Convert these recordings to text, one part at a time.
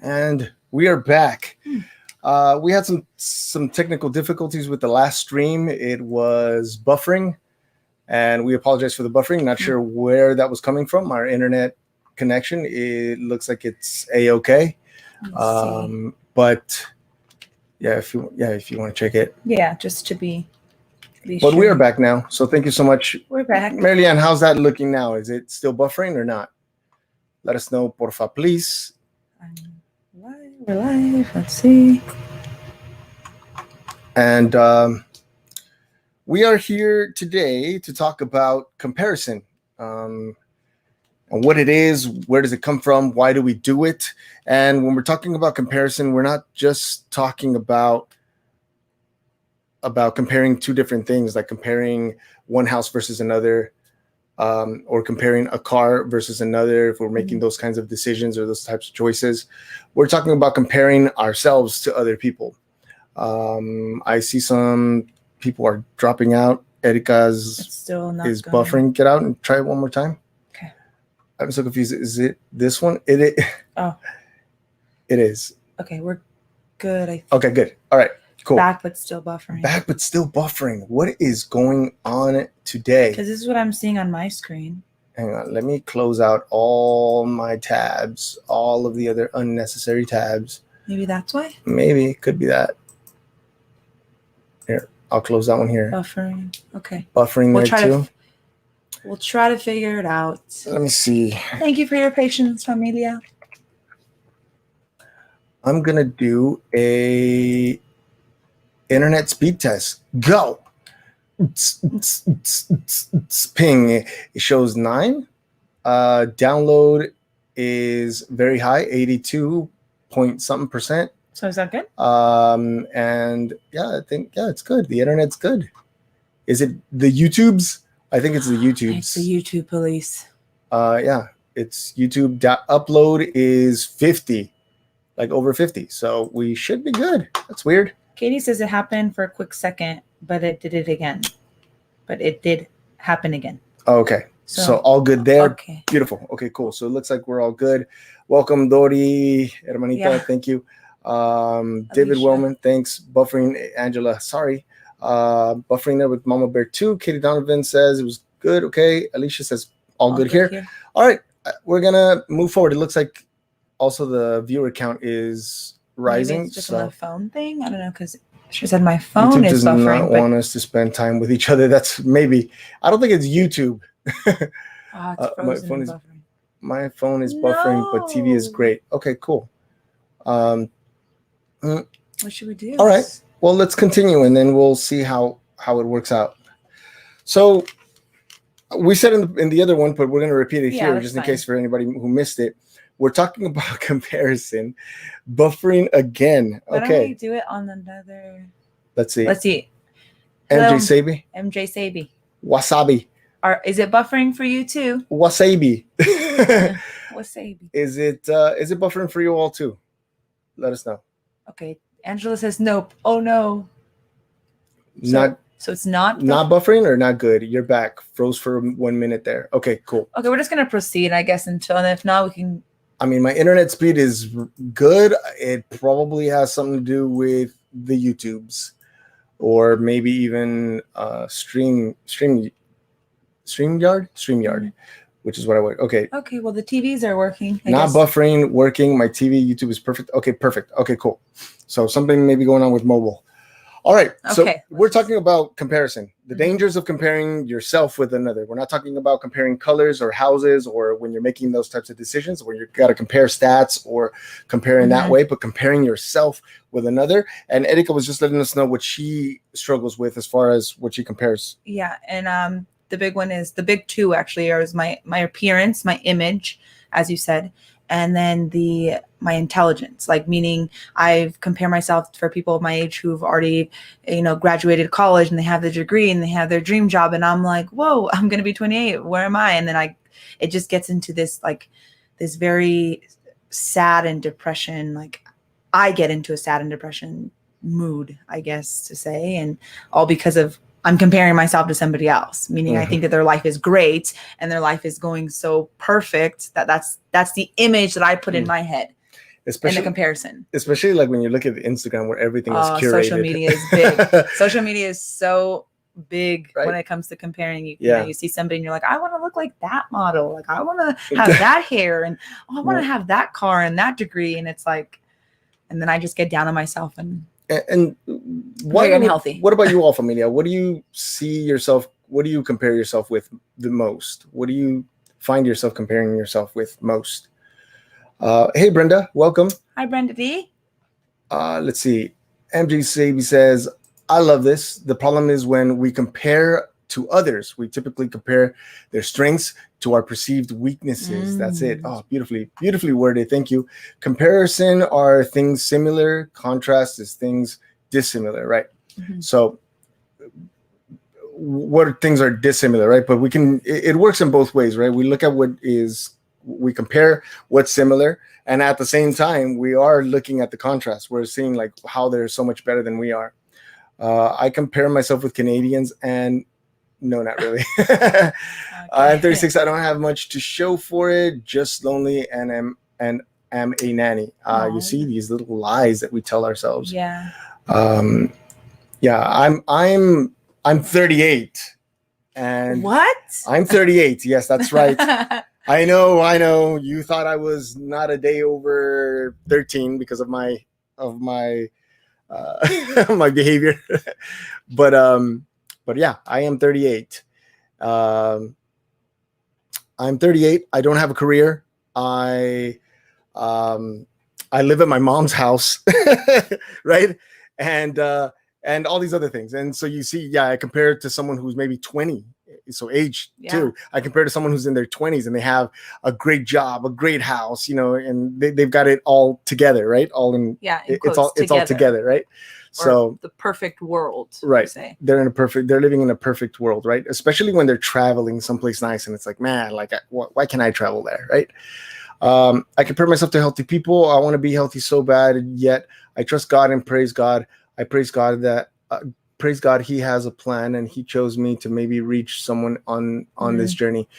And we are back. We had some technical difficulties with the last stream. It was buffering, and we apologize for the buffering. Not sure where that was coming from. Our internet connection, it looks like it's a-okay. But yeah, if you want to check it. Yeah, just to be But sure. we are back now, so thank you so much. We're back. Marianne, how's that looking now? Is it still buffering or not? Let us know, porfa, please. We're live. Let's see. And we are here today to talk about comparison, and what it is, where does it come from, why do we do it? And when we're talking about comparison, we're not just talking about comparing two different things, like comparing one house versus another, or comparing a car versus another. If we're making those kinds of decisions or those types of choices, we're talking about comparing ourselves to other people. I see some people are dropping out. Erica's still not is going. Buffering. Get out and try it one more time. Okay. I'm so confused. Is it this one? It is. Okay, we're good. I think. Okay, good. All right, cool. Back but still buffering. Back but still buffering. What is going on today? Because this is what I'm seeing on my screen. Hang on. Let me close out all my tabs, all of the other unnecessary tabs. Maybe that's why? Maybe. Could be that. Here, I'll close that one here. Buffering. Okay. Buffering there too. We'll try to figure it out. Let me see. Thank you for your patience, familia. I'm going to do a internet speed test. Go. Ping. It shows 9. Download is very high, 82 point something percent. So is that good? And yeah, I think, it's good. The internet's good. Is it the YouTubes? I think it's the YouTubes. It's the YouTube police. Yeah, it's YouTube. Upload is 50, like over 50. So we should be good. That's weird. Katie says it happened for a quick second, but it did it again. But it did happen again. Okay. So all good there. Okay. Beautiful. Okay, cool. So it looks like we're all good. Welcome, Dori, hermanita. Yeah. Thank you. David Wellman, thanks. Buffering, Angela, sorry. Buffering there with Mama Bear 2. Katie Donovan says it was good. Okay. Alicia says all good here. All right. We're going to move forward. It looks like also the viewer count is rising. Maybe it's just a phone thing. I don't know, because she said my phone YouTube is does buffering. not want us to spend time with each other. That's maybe. I don't think it's YouTube. It's frozen my phone is buffering, but TV is great. Okay, cool. What should we do? All right. Well, let's continue, and then we'll see how it works out. So we said in the other one, but we're going to repeat it here just in case for anybody who missed it. We're talking about comparison, buffering again. Why okay. don't we do it on another? Let's see. Hello, MJ Sabi. MJ Sabi. Wasabi. Is it buffering for you too? Wasabi. Wasabi. Is it buffering for you all too? Let us know. Okay. Angela says nope. Oh no. So it's not buffering or not good. You're back. Froze for 1 minute there. Okay, cool. Okay, we're just gonna proceed, I guess, and if not, we can. I mean, my internet speed is good. It probably has something to do with the YouTubes, or maybe even StreamYard, which is what I would. Okay. Okay. Well, the TVs are working. I Not guess. buffering, working. My TV, YouTube is perfect. Okay, perfect. Okay, cool. So something may be going on with mobile. All right. So we're talking about comparison, the dangers of comparing yourself with another. We're not talking about comparing colors or houses or when you're making those types of decisions where you've got to compare stats or comparing that way, but comparing yourself with another. And Erika was just letting us know what she struggles with as far as what she compares. Yeah. And the big one is the big two actually is my appearance, my image, as you said. And then my intelligence, like meaning I compare myself for people of my age who've already, graduated college and they have their degree and they have their dream job. And I'm like, whoa, I'm going to be 28. Where am I? And then it just gets into this, like this very sad and depression. Like I get into a sad and depression mood, I guess to say, and all because of I'm comparing myself to somebody else, meaning I think that their life is great and their life is going so perfect that's the image that I put in my head. especially in the comparison. Especially like when you look at Instagram where everything is curated. Social media is big. Social media is so big when it comes to comparing. You know, you see somebody and you're like, I want to look like that model. Like I want to have that hair, and I want to have that car and that degree. And it's like, and then I just get down on myself and very unhealthy. What about you all, familia? What do you see yourself? What do you compare yourself with the most? What do you find yourself comparing yourself with most? Hey, Brenda, welcome. Hi, Brenda D. Let's see. MJ Sabi says, I love this. The problem is when we compare to others, we typically compare their strengths to our perceived weaknesses. That's it. Oh, beautifully worded. Thank you. Comparison are things similar. Contrast is things dissimilar, right? So what things are dissimilar, right? But it works in both ways, right? We look at we compare what's similar, and at the same time, we are looking at the contrast. We're seeing like how they're so much better than we are. I compare myself with Canadians, and no, not really. Okay. I'm 36. I don't have much to show for it. Just lonely, and am a nanny. You see these little lies that we tell ourselves. Yeah. Yeah. I'm 38, and what? I'm 38. Yes, that's right. I know. You thought I was not a day over 13 because of my my behavior, but yeah, I am 38. I'm 38. I don't have a career. I live at my mom's house, right? And all these other things. And so you see, I compare it to someone who's maybe 20. So age too. I compare to someone who's in their 20s and they have a great job, a great house, and they've got it all together, right? All in, it's all together, right? So the perfect world, right? They're living in a perfect world, right? Especially when they're traveling someplace nice, and it's like, man, like, why can't I travel there, right? I compare myself to healthy people. I want to be healthy so bad, yet I trust God and praise God. I praise God that. Praise God, He has a plan, and He chose me to maybe reach someone on this journey.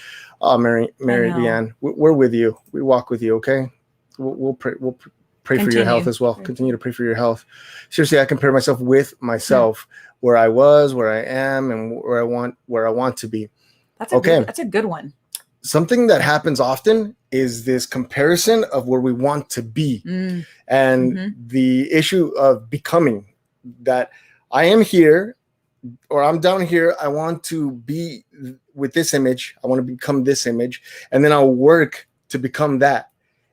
Mary Leanne, we're with you. We walk with you. Okay, we'll pray. We'll pray for your health as well. Continue to pray for your health. Seriously, I compare myself with myself, where I was, where I am, and where I want to be. That's a good one. Something that happens often is this comparison of where we want to be, and the issue of becoming that. I am here, or I'm down here. I want to be with this image. I want to become this image, and then I'll work to become that.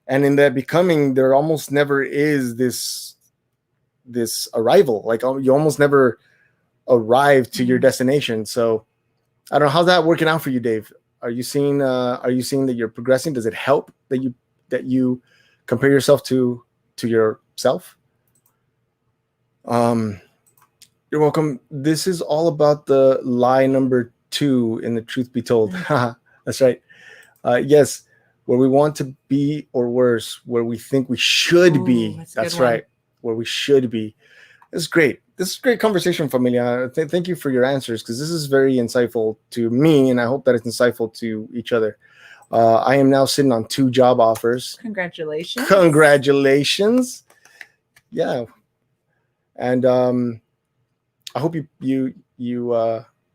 And in that becoming, there almost never is this arrival. Like you almost never arrive to your destination. So I don't know, how's that working out for you, Dave? Are you seeing that you're progressing? Does it help that you compare yourself to yourself? You're welcome. This is all about the lie number 2 in the Truth Be Told. That's right. Yes, where we want to be, or worse, where we think we should be. That's right. Where we should be. This is great. This is a great conversation, familia. Thank you for your answers, because this is very insightful to me, and I hope that it's insightful to each other. I am now sitting on 2 job offers. Congratulations. Yeah. And I hope you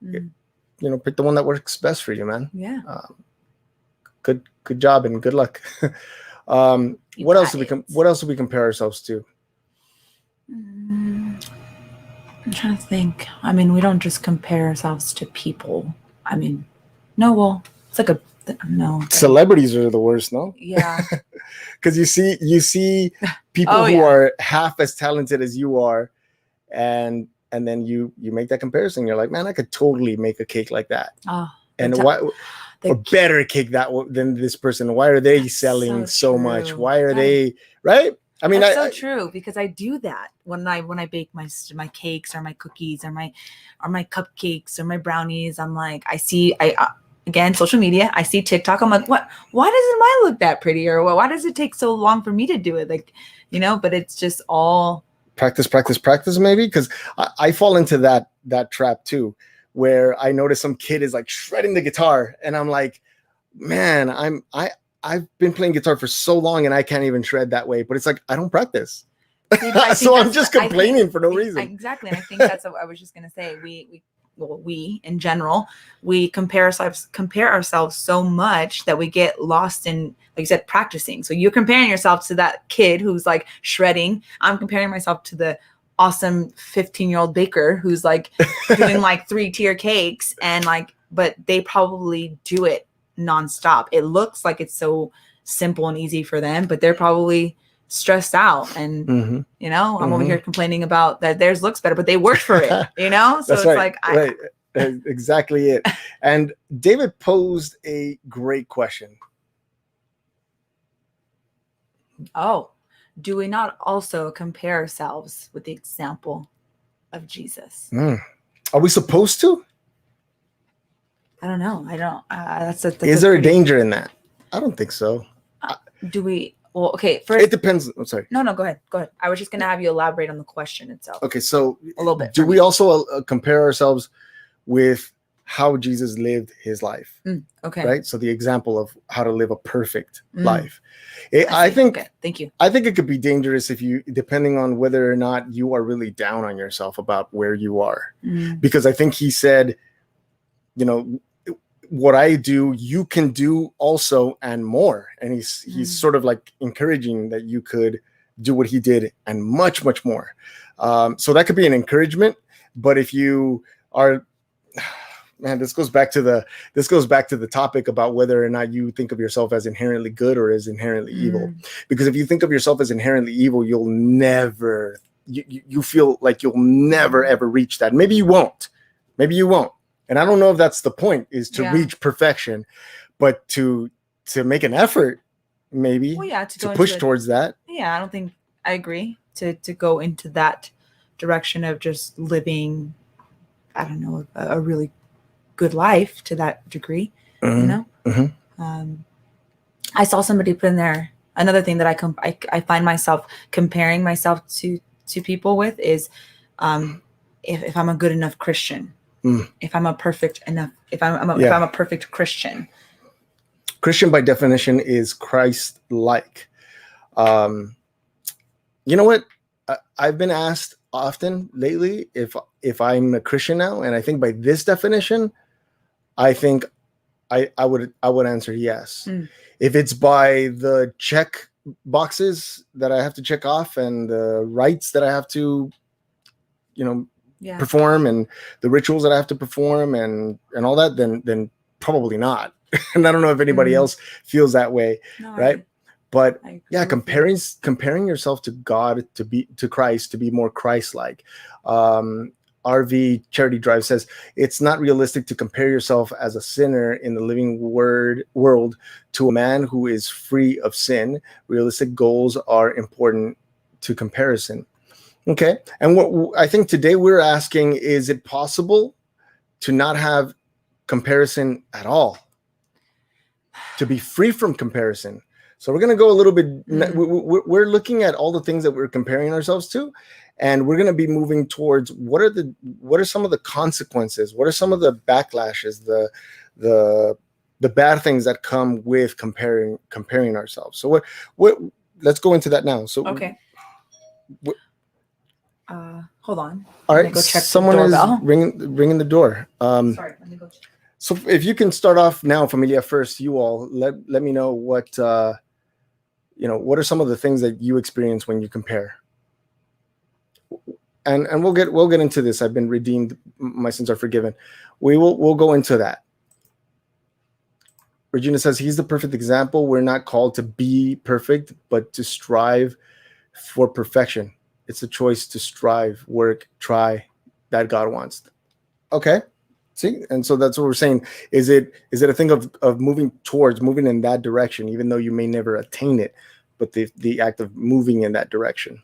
pick the one that works best for you, man. Yeah. Good job and good luck. What else do we compare ourselves to? I'm trying to think. I mean, we don't just compare ourselves to people. I mean, no. Well, it's like no. Celebrities are the worst, no? Yeah. Because you see people who are half as talented as you are, and then you make that comparison. You're like, man, I could totally make a cake like that. And why, or better cake than this person? Why are they selling so much? Why are they right? I mean, that's so true, because I do that when I bake my cakes or my cookies or my cupcakes or my brownies. I'm like, again, social media. I see TikTok. I'm like, what? Why doesn't mine look that pretty? Or why does it take so long for me to do it? Like, but it's just all. Practice, maybe, because I fall into that trap too, where I notice some kid is like shredding the guitar, and I'm like, man, I've been playing guitar for so long and I can't even shred that way, but it's like I don't practice. See, so I'm just complaining for no reason. Exactly. And I think that's what I was just going to say. We in general, we compare ourselves so much that we get lost in, like you said, practicing. So you're comparing yourself to that kid who's like shredding. I'm comparing myself to the awesome 15-year-old baker who's like doing like 3-tier cakes, and like, but they probably do it nonstop. It looks like it's so simple and easy for them, but they're probably stressed out, and you know, I'm over here complaining about that theirs looks better, but they worked for it, you know. So That's it's right. like Exactly it. And David posed a great question. Oh, do we not also compare ourselves with the example of Jesus? Are we supposed to? I don't know. I don't. That's Is there a danger in that? I don't think so. Do we? Well, okay. First, it depends. I'm sorry. No, go ahead. Go ahead. I was just gonna have you elaborate on the question itself. Okay, so a little bit. Do we also compare ourselves with how Jesus lived his life? Okay. Right. So the example of how to live a perfect life. I think. Okay. Thank you. I think it could be dangerous if you, depending on whether or not you are really down on yourself about where you are, because I think he said, you know, what I do, you can do also and more. And he's sort of like encouraging that you could do what he did and much, much more. So that could be an encouragement. But if you are, man, this goes back to the topic about whether or not you think of yourself as inherently good or as inherently evil. Because if you think of yourself as inherently evil, you'll never, you feel like you'll never ever reach that. Maybe you won't. And I don't know if that's the point, is to reach perfection, but to make an effort, maybe to push towards that. Yeah, I don't think I agree to go into that direction of just living, I don't know, a really good life to that degree, you know. I saw somebody put in there another thing that I find myself comparing myself to people with is if I'm a good enough Christian. If I'm a perfect enough, if I'm a perfect Christian. Christian by definition is Christ-like. You know what? I've been asked often lately if I'm a Christian now, and I think by this definition, I think I would answer yes. If it's by the check boxes that I have to check off and the rites that I have to, you know, perform, and the rituals that I have to perform and all that, then probably not. And I don't know if anybody else feels that way, right? But yeah, comparing yourself to God, to Christ, to be more Christ-like. RV Charity Drive says it's not realistic to compare yourself as a sinner in the living world to a man who is free of sin. Realistic goals are important to comparison. Okay. And what I think today we're asking, is it possible to not have comparison at all? To be free from comparison? So we're going to go a little bit, we're looking at all the things that we're comparing ourselves to, and we're going to be moving towards what are some of the consequences? What are some of the backlashes, the bad things that come with comparing ourselves? So what let's go into that now. So okay. Hold on. All right. Go check someone is ringing the door. Sorry, let me go check. So if you can start off now, Familia, first, you all let me know what what are some of the things that you experience when you compare. And we'll get into this. I've been redeemed, my sins are forgiven. We'll go into that. Regina says he's the perfect example. We're not called to be perfect, but to strive for perfection. It's a choice to strive, work, try, that God wants. Okay. See, and so that's what we're saying. Is it a thing of moving in that direction, even though you may never attain it, but the act of moving in that direction?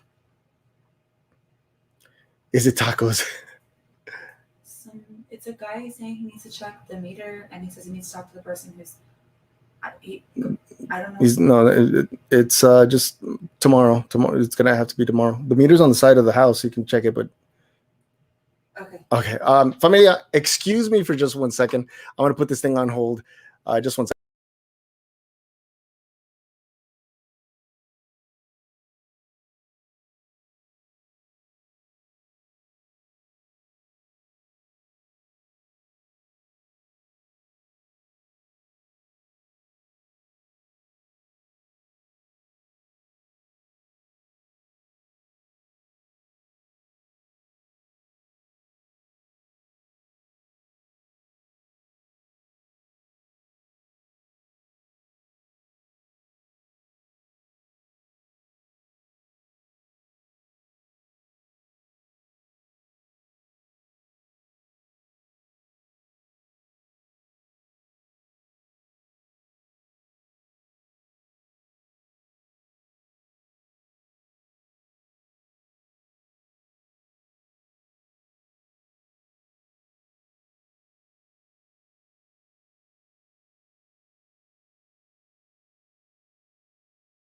Is it tacos? It's a guy saying he needs to check the meter, and he says he needs to talk to the person who's. I don't know. It's just tomorrow. Tomorrow, it's gonna have to be tomorrow. The meter's on the side of the house. You can check it, but. Okay. Familia, excuse me for just 1 second. I'm gonna put this thing on hold. Just 1 second.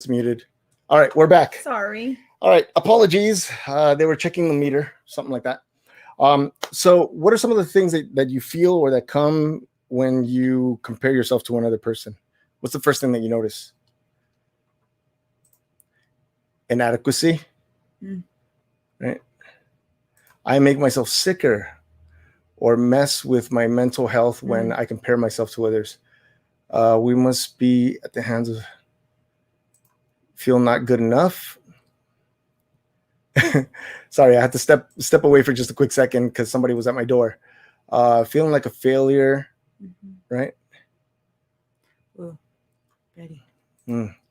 It's muted. All right, we're back. Sorry. All right, apologies. They were checking the meter, something like that. So what are some of the things that you feel or that come when you compare yourself to another person? What's the first thing that you notice? Inadequacy, right? I make myself sicker or mess with my mental health when I compare myself to others. We must be at the hands of feel not good enough. Sorry, I had to step away for just a quick second because somebody was at my door. Feeling like a failure, right? Ooh, Betty.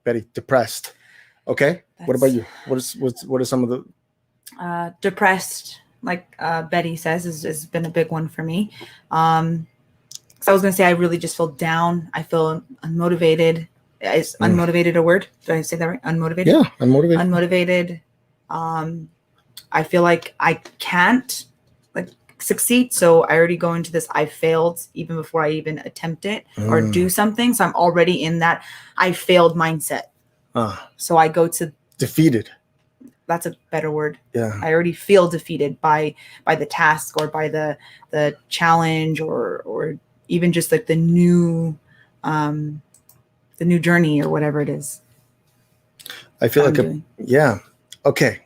Betty, depressed. Okay. What about you? What are some of the depressed? Like Betty says, has been a big one for me. So I was gonna say I really just feel down. I feel unmotivated. Is unmotivated a word? Did I say that right? Unmotivated? Yeah, unmotivated. I feel like I can't like succeed. So I already go into this I failed even before I even attempt it or do something. So I'm already in that I failed mindset. So I go to defeated. That's a better word. Yeah. I already feel defeated by the task or by the challenge or even just like the new journey or whatever it is. I feel like yeah. Okay.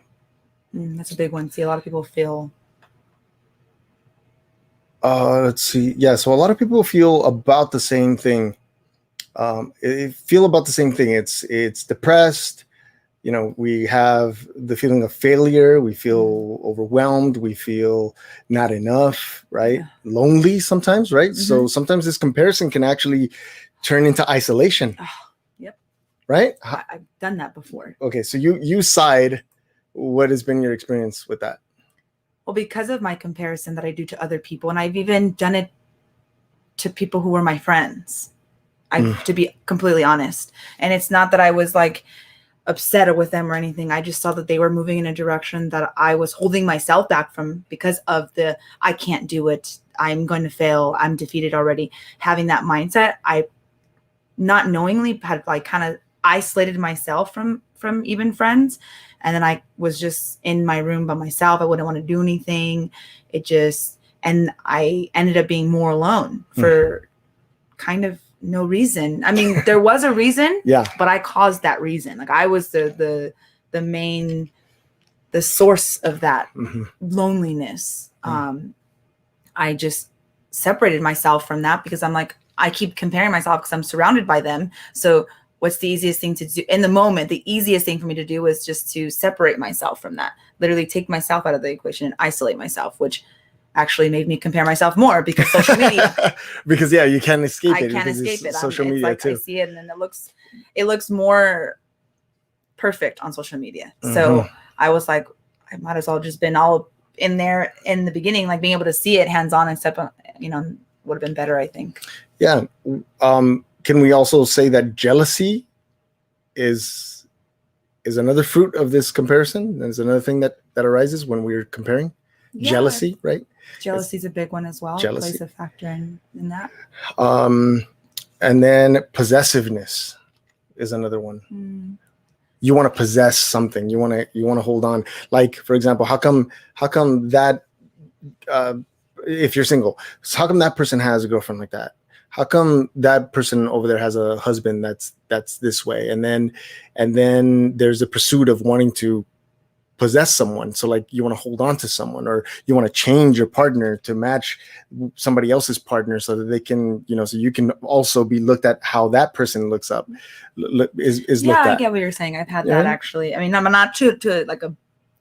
That's a big one. See, a lot of people feel. Let's see. Yeah. So a lot of people feel about the same thing. Feel about the same thing. It's depressed. You know, we have the feeling of failure. We feel overwhelmed. We feel not enough, right? Yeah. Lonely sometimes, right? So sometimes this comparison can actually turn into isolation. Yep. Right? I've done that before. Okay. So you side. What has been your experience with that? Well, because of my comparison that I do to other people, and I've even done it to people who were my friends, to be completely honest. And it's not that I was like upset with them or anything. I just saw that they were moving in a direction that I was holding myself back from because of I can't do it. I'm going to fail. I'm defeated already. Having that mindset, I not knowingly had like kind of isolated myself from even friends. And then I was just in my room by myself. I wouldn't want to do anything. And I ended up being more alone for kind of no reason. I mean, there was a reason, but I caused that reason. Like I was the source of that loneliness. I just separated myself from that because I'm like, I keep comparing myself because I'm surrounded by them. So what's the easiest thing to do in the moment? The easiest thing for me to do is just to separate myself from that, literally take myself out of the equation and isolate myself, which actually made me compare myself more because social media. Because you can't escape it. I can't escape it. Social media like too. I see it and then it looks more perfect on social media. So I was like, I might as well just been all in there in the beginning, like being able to see it hands on and step on, would have been better, I think. Yeah. Can we also say that jealousy is another fruit of this comparison? There's another thing that arises when we're comparing. Yeah. Jealousy, right? Jealousy is a big one as well. Jealousy plays a factor in that. And then possessiveness is another one. You want to possess something. You want to hold on. Like, for example, how come that if you're single, so how come that person has a girlfriend like that? How come that person over there has a husband that's this way? And then there's a pursuit of wanting to possess someone. So like you want to hold on to someone, or you want to change your partner to match somebody else's partner so that they can, so you can also be looked at how that person looks up is looked at. I get what you're saying. I've had that actually. I mean, I'm not too like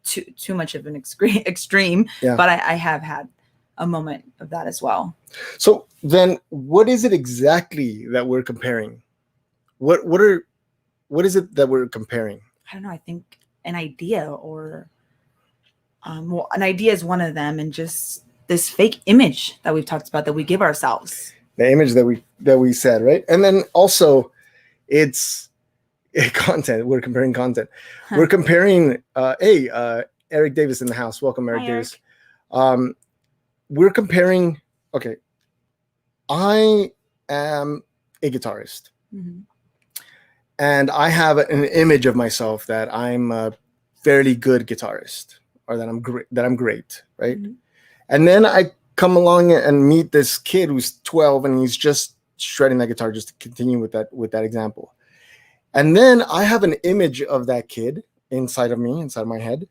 too much of an extreme, but I have had a moment of that as well. So then what is it exactly that we're comparing? What is it that we're comparing? I don't know. I think an idea or an idea is one of them, and just this fake image that we've talked about that we give ourselves. The image that we said, right? And then also it's content. We're comparing content. We're comparing Eric Davis in the house. Welcome, Eric Davis. We're comparing, okay, I am a guitarist. and I have an image of myself that I'm a fairly good guitarist, or that I'm great, right? Mm-hmm. And then I come along and meet this kid who's 12 and he's just shredding that guitar, just to continue with that example. And then I have an image of that kid inside of me, inside my head.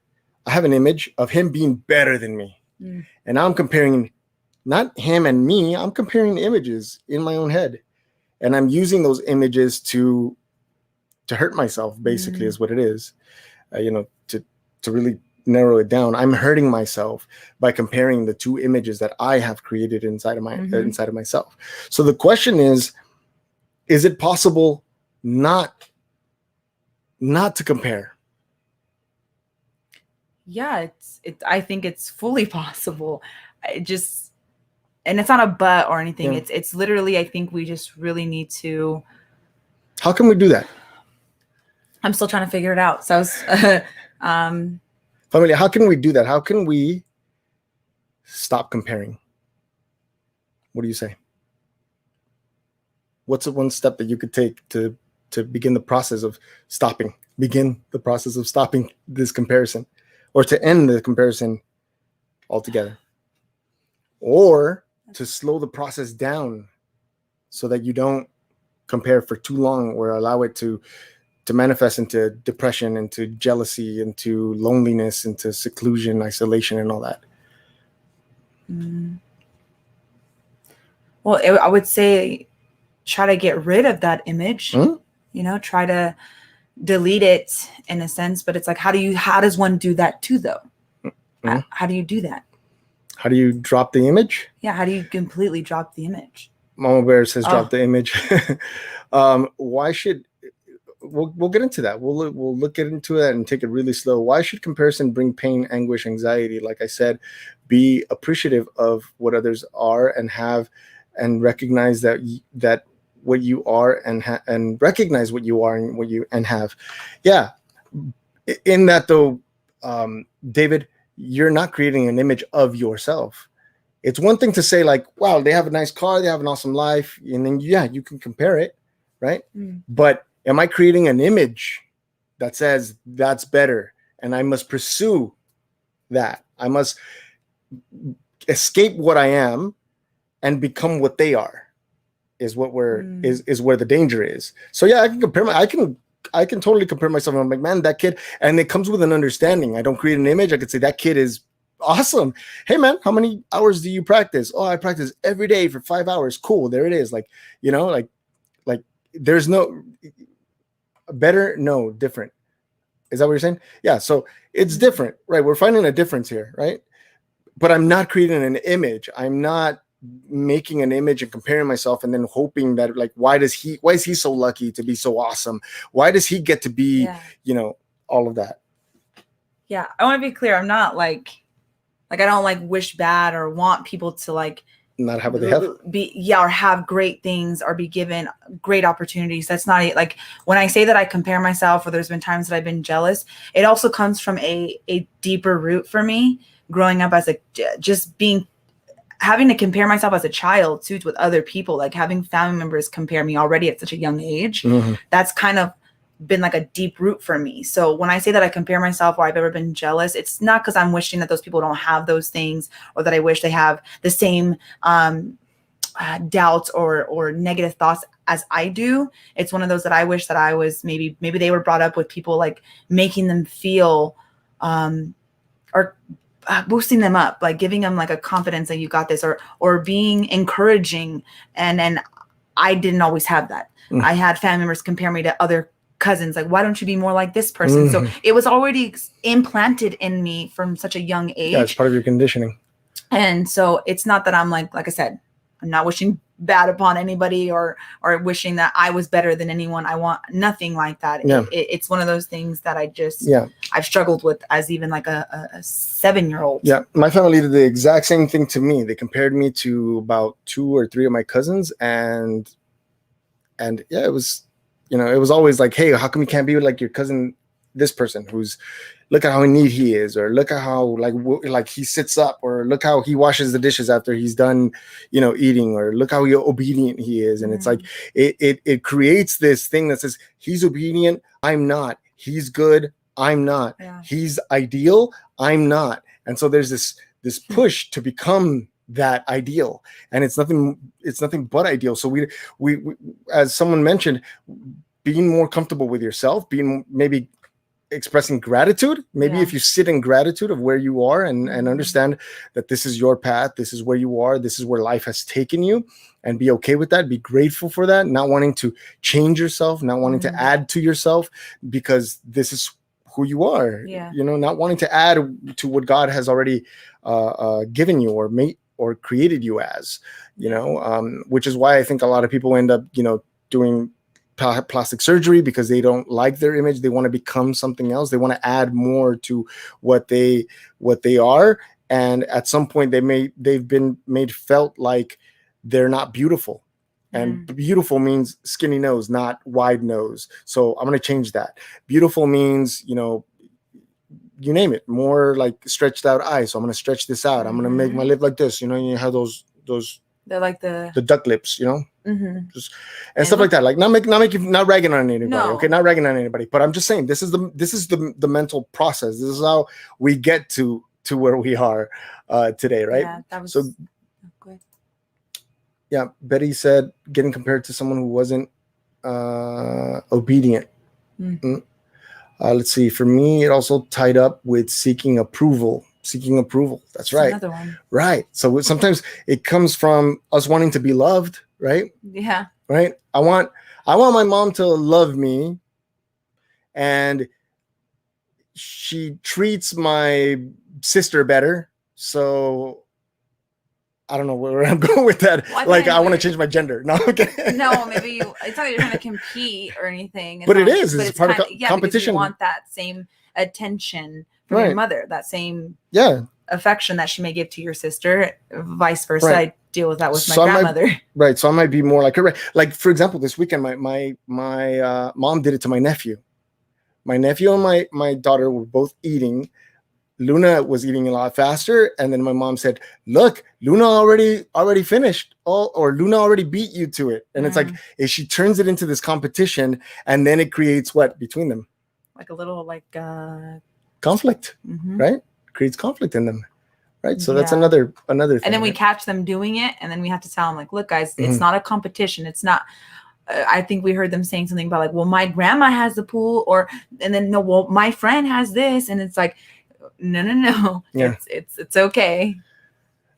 I have an image of him being better than me. Mm. And I'm comparing not him and me, I'm comparing images in my own head. And I'm using those images to hurt myself, basically, is what it is. To really narrow it down, I'm hurting myself by comparing the two images that I have created inside of inside of myself. So the question is it possible not to compare? Yeah, I think it's fully possible. And it's not a but or anything. Yeah. It's literally, I think we just really need to. How can we do that? I'm still trying to figure it out. So, Familia, how can we do that? How can we stop comparing? What do you say? What's the one step that you could take to begin the process of stopping this comparison, or to end the comparison altogether, or to slow the process down so that you don't compare for too long or allow it to manifest into depression, into jealousy, into loneliness, into seclusion, isolation, and all that? Well, I would say try to get rid of that image. Try to delete it in a sense, but it's like, how does one do that too, though? How do you do that? How do you drop the image? Yeah, how do you completely drop the image? Mama Bear says drop the image. Why should we'll get into that. We'll look into it and take it really slow. Why should comparison bring pain, anguish, anxiety? Like I said, be appreciative of what others are and have, and recognize that what you are and recognize what you are and what you have. Yeah. In that though, David, you're not creating an image of yourself. It's one thing to say like, wow, they have a nice car, they have an awesome life. And then, yeah, you can compare it. Right. But am I creating an image that says that's better and I must pursue that? I must escape what I am and become what they are, is what is where the danger is. So yeah, I can compare I can totally compare myself. I'm like, man, that kid, and it comes with an understanding. I don't create an image. I could say that kid is awesome. Hey man, how many hours do you practice? Oh, I practice every day for 5 hours. Cool. There it is. Like, like there's no better, no different. Is that what you're saying? Yeah. So it's different, right? We're finding a difference here, right? But I'm not creating an image. I'm not making an image and comparing myself and then hoping that, like, why is he so lucky to be so awesome? Why does he get to be, all of that? Yeah. I want to be clear. I'm not like I don't like wish bad or want people to like not have what they have, or have great things or be given great opportunities. That's not it. Like when I say that I compare myself, or there's been times that I've been jealous, it also comes from a deeper root for me growing up as having to compare myself as a child too with other people, like having family members compare me already at such a young age. That's kind of been like a deep root for me. So when I say that I compare myself or I've ever been jealous, it's not because I'm wishing that those people don't have those things or that I wish they have the same doubts or negative thoughts as I do. It's one of those that I wish that I was maybe they were brought up with people like making them feel or boosting them up, like giving them like a confidence that you got this, or being encouraging. And I didn't always have that. I had family members compare me to other cousins, like, why don't you be more like this person? So it was already implanted in me from such a young age. Yeah, it's part of your conditioning. And so it's not that I'm like I said, I'm not wishing bad upon anybody or wishing that I was better than anyone. I want nothing like that. Yeah. It's one of those things that I've struggled with as even like a 7-year-old. Yeah. My family did the exact same thing to me. They compared me to about 2 or 3 of my cousins, and yeah, it was, it was always like, hey, how come you can't be like your cousin, this person who's, look at how neat he is, or look at how like he sits up, or look how he washes the dishes after he's done, eating, or look how obedient he is. And it's like it creates this thing that says he's obedient, I'm not. He's good, I'm not. Yeah. He's ideal, I'm not. And so there's this push to become that ideal, and it's nothing but ideal. So we as someone mentioned, being more comfortable with yourself, being maybe expressing gratitude, maybe if you sit in gratitude of where you are and understand that this is your path, this is where you are, this is where life has taken you, and be okay with that, be grateful for that, not wanting to change yourself, not wanting to add to yourself, because this is who you are, not wanting to add to what God has already given you or made or created you as, which is why I think a lot of people end up, doing plastic surgery, because they don't like their image. They want to become something else. They want to add more to what they are. And at some point they've been felt like they're not beautiful. And beautiful means skinny nose, not wide nose. So I'm going to change that. Beautiful means, you name it, more like stretched out eyes. So I'm going to stretch this out. I'm going to make my lip like this. You have those. They're like the duck lips, just and stuff like that. Like not ragging on anybody. No. Okay, not ragging on anybody. But I'm just saying this is the mental process. This is how we get to where we are today, right? Yeah, that was so good. Yeah, Betty said getting compared to someone who wasn't obedient. Let's see. For me, it also tied up with seeking approval. That's right. Another one. Right. So sometimes it comes from us wanting to be loved, right? Yeah. Right. I want my mom to love me, and she treats my sister better. So I don't know where I'm going with that. Well, I want to change my gender. No, okay. No, maybe it's not that you're trying to compete or anything. But it is. It's part of competition. You want that same attention from your mother, that same affection that she may give to your sister, vice versa. Right. I deal with that with my grandmother. Right. So I might be more like her. Like, for example, this weekend, my mom did it to my nephew. My nephew and my daughter were both eating. Luna was eating a lot faster, and then my mom said, "Look, Luna already finished, or Luna already beat you to it." And it's like if she turns it into this competition, and then it creates what between them, like a little conflict, right? Creates conflict in them, right? So that's another thing. And then we catch them doing it, and then we have to tell them, like, "Look, guys, it's not a competition. It's not." I think we heard them saying something about like, "Well, my grandma has the pool," and then no, well, my friend has this, and it's like. No. Yeah. It's okay.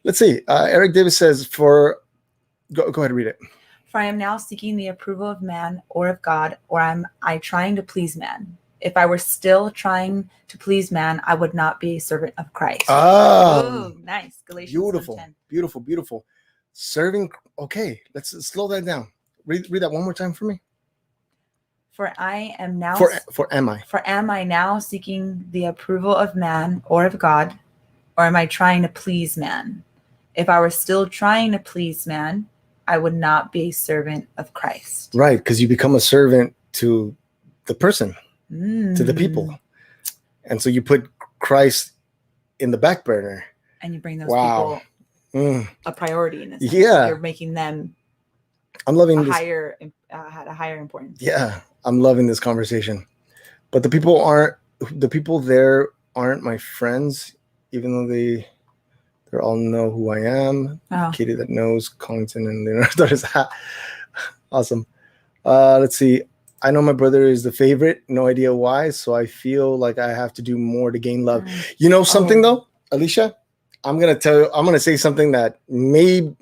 Let's see. Eric Davis says go ahead, read it. For I am now seeking the approval of man or of God, or am I trying to please man? If I were still trying to please man, I would not be a servant of Christ. Oh, nice. Galatians beautiful, 1:10. beautiful. Serving. Okay, let's slow that down. Read that one more time for me. For I am now am I now seeking the approval of man or of God, or am I trying to please man? If I were still trying to please man, I would not be a servant of Christ. Right, because you become a servant to the person, to the people. And so you put Christ in the back burner. And you bring those people a priority in a sense. Yeah. You're making them I'm loving this. Had a higher importance. Yeah. I'm loving this conversation, but the people there aren't my friends, even though they all know who I am. Katie that knows Collington and Leonardo. Awesome. Let's see. I know my brother is the favorite. No idea why. So I feel like I have to do more to gain love. You know something though, Alicia? I'm going to say something that may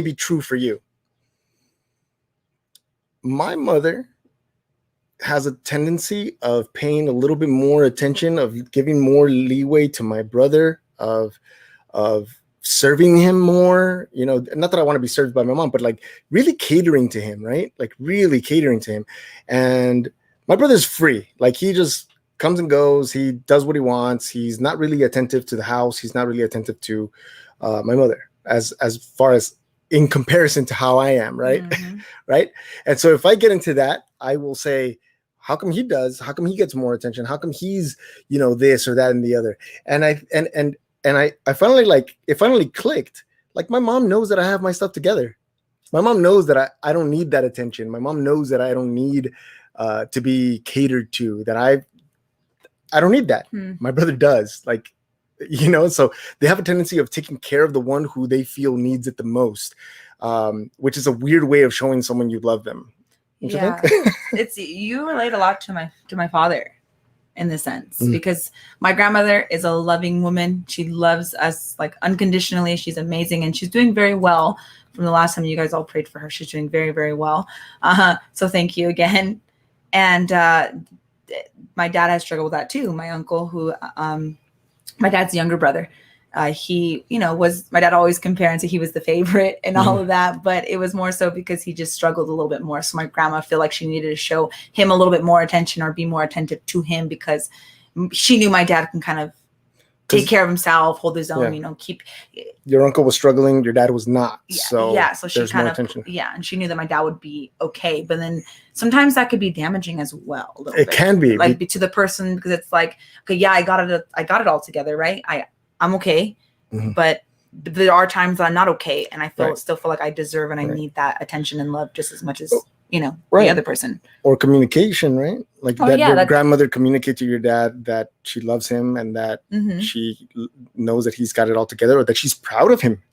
be true for you. My mother has a tendency of paying a little bit more attention, of giving more leeway to my brother, of serving him more, not that I want to be served by my mom, but like really catering to him, right? Like really catering to him. And my brother's free. Like he just comes and goes. He does what he wants. He's not really attentive to the house. He's not really attentive to my mother as far as in comparison to how I am, right? Right. And so if I get into that, I will say, how come he does? How come he gets more attention? How come he's, this or that and the other? And I finally clicked. Like, my mom knows that I have my stuff together. My mom knows that I don't need that attention. My mom knows that I don't need to be catered to, that I don't need that. My brother does. Like, so they have a tendency of taking care of the one who they feel needs it the most, which is a weird way of showing someone you love them. Yeah, you relate a lot to my father in this sense, because my grandmother is a loving woman. She loves us like unconditionally. She's amazing, and she's doing very well. From the last time you guys all prayed for her, she's doing very, very well. So thank you again. And my dad has struggled with that too. My uncle, who my dad's younger brother, he, was, my dad always comparing to he was the favorite and all of that, but it was more so because he just struggled a little bit more. So my grandma felt like she needed to show him a little bit more attention or be more attentive to him, because she knew my dad can kind of take care of himself, hold his own, keep. Your uncle was struggling, your dad was not. So she kind of, and she knew that my dad would be okay. But then sometimes that could be damaging as well. It can be, like to the person, because it's like, okay, yeah, I got it all together, right? I'm okay, but there are times that I'm not okay, and I still feel like I deserve and I need that attention and love just as much as the other person. Or communication, right? Like your grandmother communicate to your dad that she loves him and that she knows that he's got it all together, or that she's proud of him.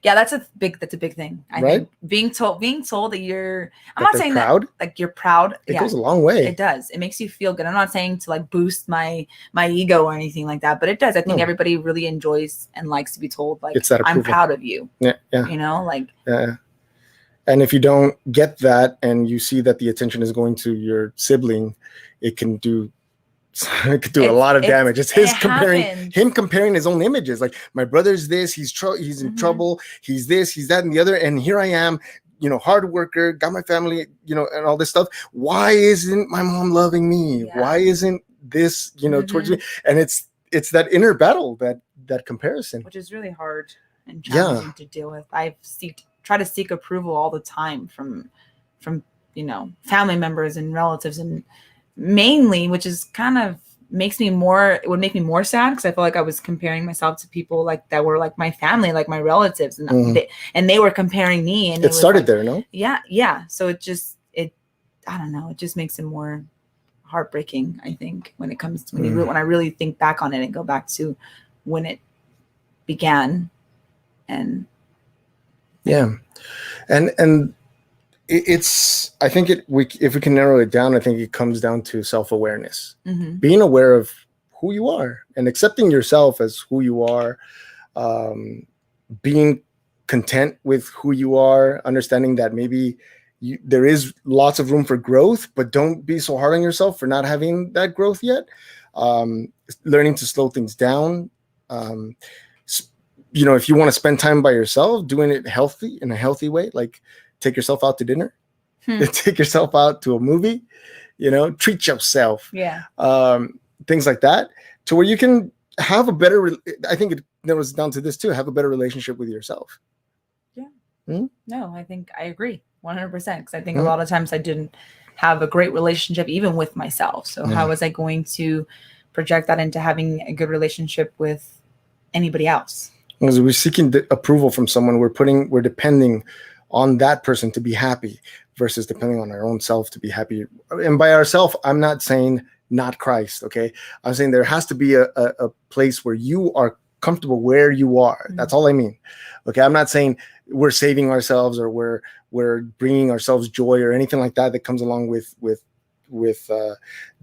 Yeah, that's a big thing. I think being told that you're, I'm not saying proud. That like you're proud. It goes a long way. It does. It makes you feel good. I'm not saying to like boost my ego or anything like that, but it does. I think everybody really enjoys and likes to be told like, I'm proud of you. Yeah. Yeah. And if you don't get that and you see that the attention is going to your sibling, it can do a lot of damage. It's him comparing his own images. Like, my brother's this, he's in trouble, he's this, he's that, and the other, and here I am, hard worker, got my family, and all this stuff. Why isn't my mom loving me? Yeah. Why isn't this, towards me? And it's that inner battle, that comparison, which is really hard and challenging to deal with. Try to seek approval all the time from family members and relatives, and mainly, which is kind of would make me more sad, because I feel like I was comparing myself to people like that were like my family, like my relatives, and they were comparing me, and it started like, there, no? Yeah. So I don't know, it just makes it more heartbreaking, I think, when it comes to when I really think back on it and go back to when it began. And and it's, I think if we can narrow it down, I think it comes down to self-awareness, being aware of who you are and accepting yourself as who you are, being content with who you are, understanding that maybe there is lots of room for growth, but don't be so hard on yourself for not having that growth yet. Learning to slow things down. If you want to spend time by yourself, doing it in a healthy way, like take yourself out to dinner, take yourself out to a movie, treat yourself. Yeah. Things like that, to where you can have a better, I think it narrows down to this too, have a better relationship with yourself. Yeah. No, I think I agree 100%. Because I think a lot of times I didn't have a great relationship even with myself. So how was I going to project that into having a good relationship with anybody else? Because we're seeking the approval from someone, we're depending on that person to be happy, versus depending on our own self to be happy. And by ourself, I'm not saying not Christ, okay? I'm saying there has to be a place where you are comfortable where you are. That's all I mean. Okay, I'm not saying we're saving ourselves or we're bringing ourselves joy or anything like that comes along with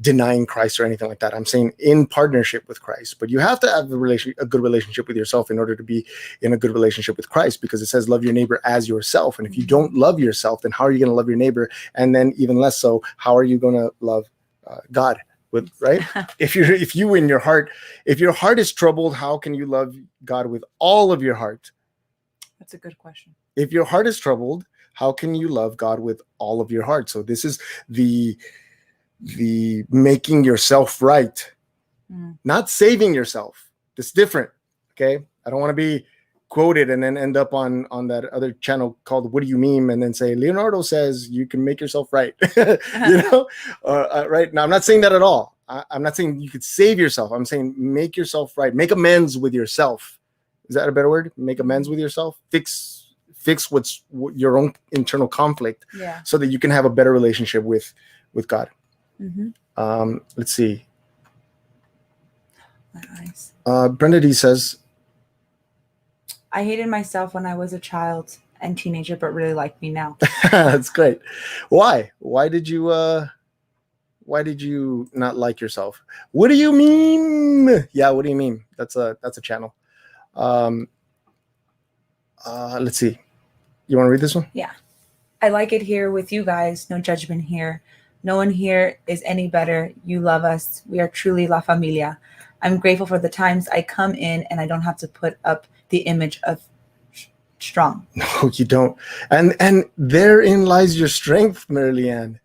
denying Christ or anything like that. I'm saying in partnership with Christ, but you have to have a good relationship with yourself in order to be in a good relationship with Christ, because it says love your neighbor as yourself. And if you don't love yourself, then how are you going to love your neighbor? And then even less so, how are you going to love God? Right? If your heart is troubled, how can you love God with all of your heart? That's a good question. If your heart is troubled, how can you love God with all of your heart? So this is the making yourself right, not saving yourself. It's different. Okay. I don't want to be quote it and then end up on that other channel called What Do You Meme, and then say Leonardo says you can make yourself right. Right now, I'm not saying that at all. I'm not saying you could save yourself. I'm saying make yourself right. Make amends with yourself. Is that a better word? Make amends with yourself. Fix what's your own internal conflict, so that you can have a better relationship with God. Let's see. My eyes. Brenda D says, I hated myself when I was a child and teenager, but really like me now. That's great. Why did you not like yourself? What do you mean? Yeah, what do you mean? That's a channel. Let's see. You want to read this one? Yeah. I like it here with you guys. No judgment here. No one here is any better. You love us. We are truly La Familia. I'm grateful for the times I come in and I don't have to put up the image of strong. No, you don't. And therein lies your strength, Marilyn.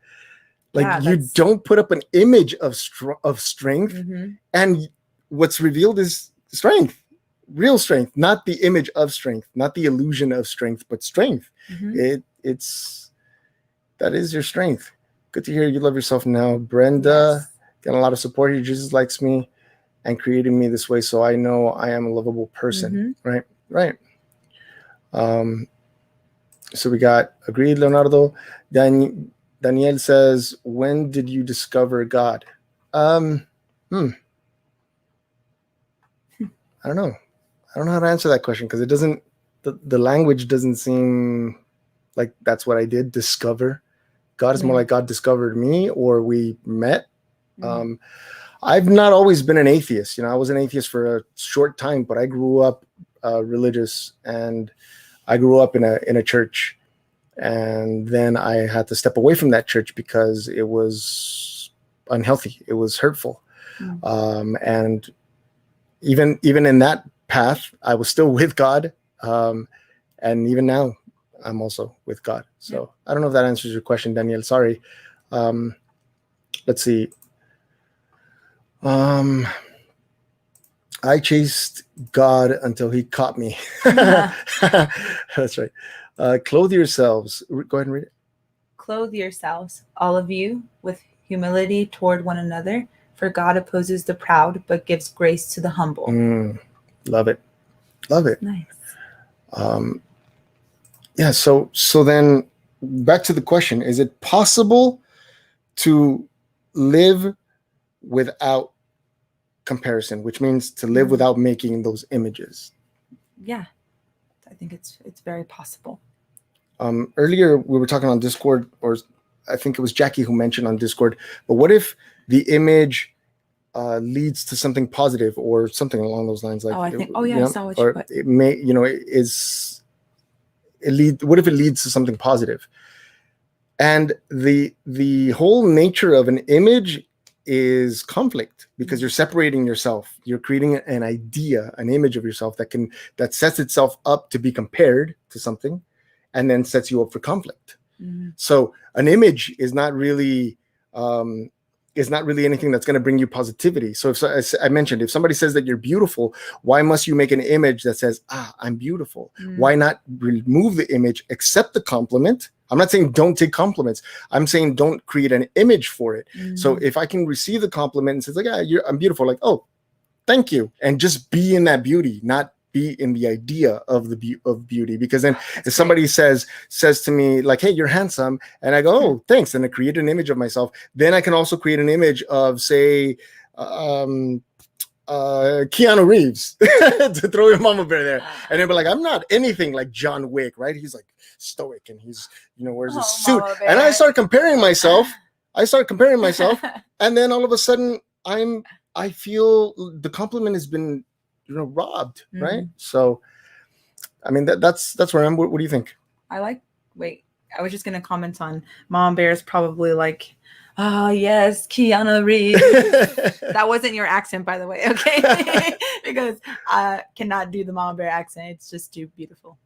Like, you don't put up an image of strength, and what's revealed is strength, real strength, not the image of strength, not the illusion of strength, but strength. It's that is your strength. Good to hear you love yourself now. Brenda, got a lot of support here. Jesus likes me and created me this way, so I know I am a lovable person. Right. So we got agreed, Leonardo. Danielle says, when did you discover God? I don't know. I don't know how to answer that question, because it doesn't, the language doesn't seem like that's what I did, discover. God is more like God discovered me, or we met. I've not always been an atheist. I was an atheist for a short time, but I grew up religious, and I grew up in a church. And then I had to step away from that church because it was unhealthy. It was hurtful. And even in that path, I was still with God. And even now, I'm also with God. So I don't know if that answers your question, Danielle. Sorry. Let's see. I chased God until he caught me. That's right. Clothe yourselves. Go ahead and read it. Clothe yourselves, all of you, with humility toward one another, for God opposes the proud, but gives grace to the humble. Love it. Nice. Yeah. So then back to the question: is it possible to live without comparison, which means to live without making those images? Yeah, I think it's very possible. Earlier we were talking on Discord, or I think it was Jackie who mentioned on Discord, but what if the image leads to something positive or something along those lines? Like, I saw what you put. It may, what if it leads to something positive? And the whole nature of an image is conflict, because you're separating yourself. You're creating an idea, an image of yourself that sets itself up to be compared to something, and then sets you up for conflict. So an image is not really anything that's going to bring you positivity. So as I mentioned, if somebody says that you're beautiful, why must you make an image that says, I'm beautiful? Why not remove the image, accept the compliment? I'm not saying don't take compliments. I'm saying don't create an image for it. So if I can receive the compliment and says like, I'm beautiful, like, oh, thank you. And just be in that beauty, not be in the idea of of beauty. Because then if somebody says to me like, hey, you're handsome, and I go, oh, thanks, and I create an image of myself, then I can also create an image of, say, Keanu Reeves to throw your mama bear there, and they'll be like, I'm not anything like John Wick, right? He's like stoic, and he's wears his suit, and I start comparing myself, and then all of a sudden I feel the compliment has been robbed, right? So I mean that's where I'm. What do you think? I was just gonna comment on Mom Bear's probably like, oh yes, Keanu Reeves. That wasn't your accent, by the way, okay? Because I cannot do the Mama Bear accent. It's just too beautiful.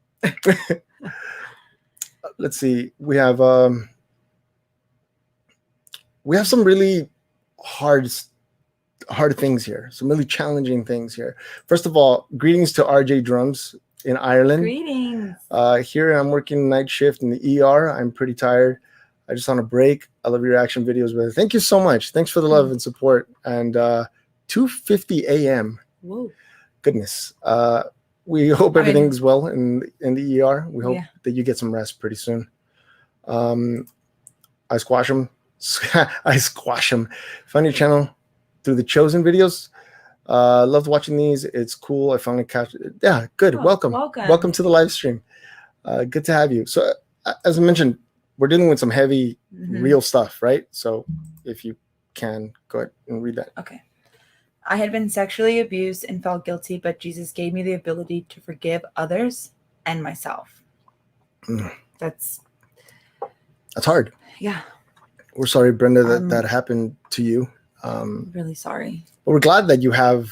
Let's see. We have some really hard things here. Some really challenging things here. First of all, greetings to RJ Drums. in Ireland. Greetings. Here I'm working night shift in the ER. I'm pretty tired. I just on a break. I love your action videos, brother. Thank you so much. Thanks for the love and support. And 2:50 a.m. Whoa. Goodness. We hope everything's well in the ER. We hope that you get some rest pretty soon. I squash them. I squash them. Find your channel through the chosen videos. Loved watching these. It's cool. I finally catch it. Yeah, good. Oh, welcome to the live stream. Good to have you. So as I mentioned, we're dealing with some heavy real stuff, right? So if you can go ahead and read that. Okay. I had been sexually abused and felt guilty, but Jesus gave me the ability to forgive others and myself. That's hard. Yeah. We're sorry, Brenda, that happened to you. Really sorry. But we're glad that you have,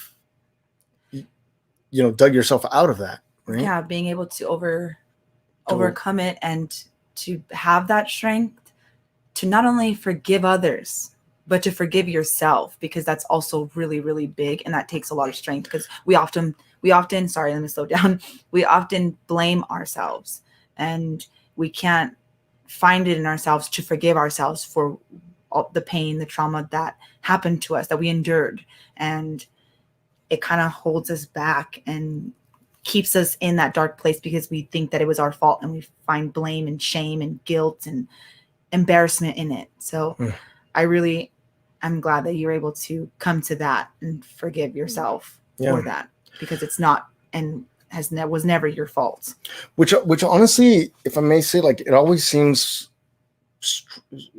dug yourself out of that, right? Yeah, being able to overcome it and to have that strength to not only forgive others, but to forgive yourself, because that's also really, really big. And that takes a lot of strength, because we often, sorry, let me slow down. We often blame ourselves, and we can't find it in ourselves to forgive ourselves for all the pain, the trauma that happened to us, that we endured. And it kind of holds us back and keeps us in that dark place, because we think that it was our fault, and we find blame and shame and guilt and embarrassment in it. So I'm glad that you're able to come to that and forgive yourself for that, because it's not and was never your fault. Which honestly, if I may say, like, it always seems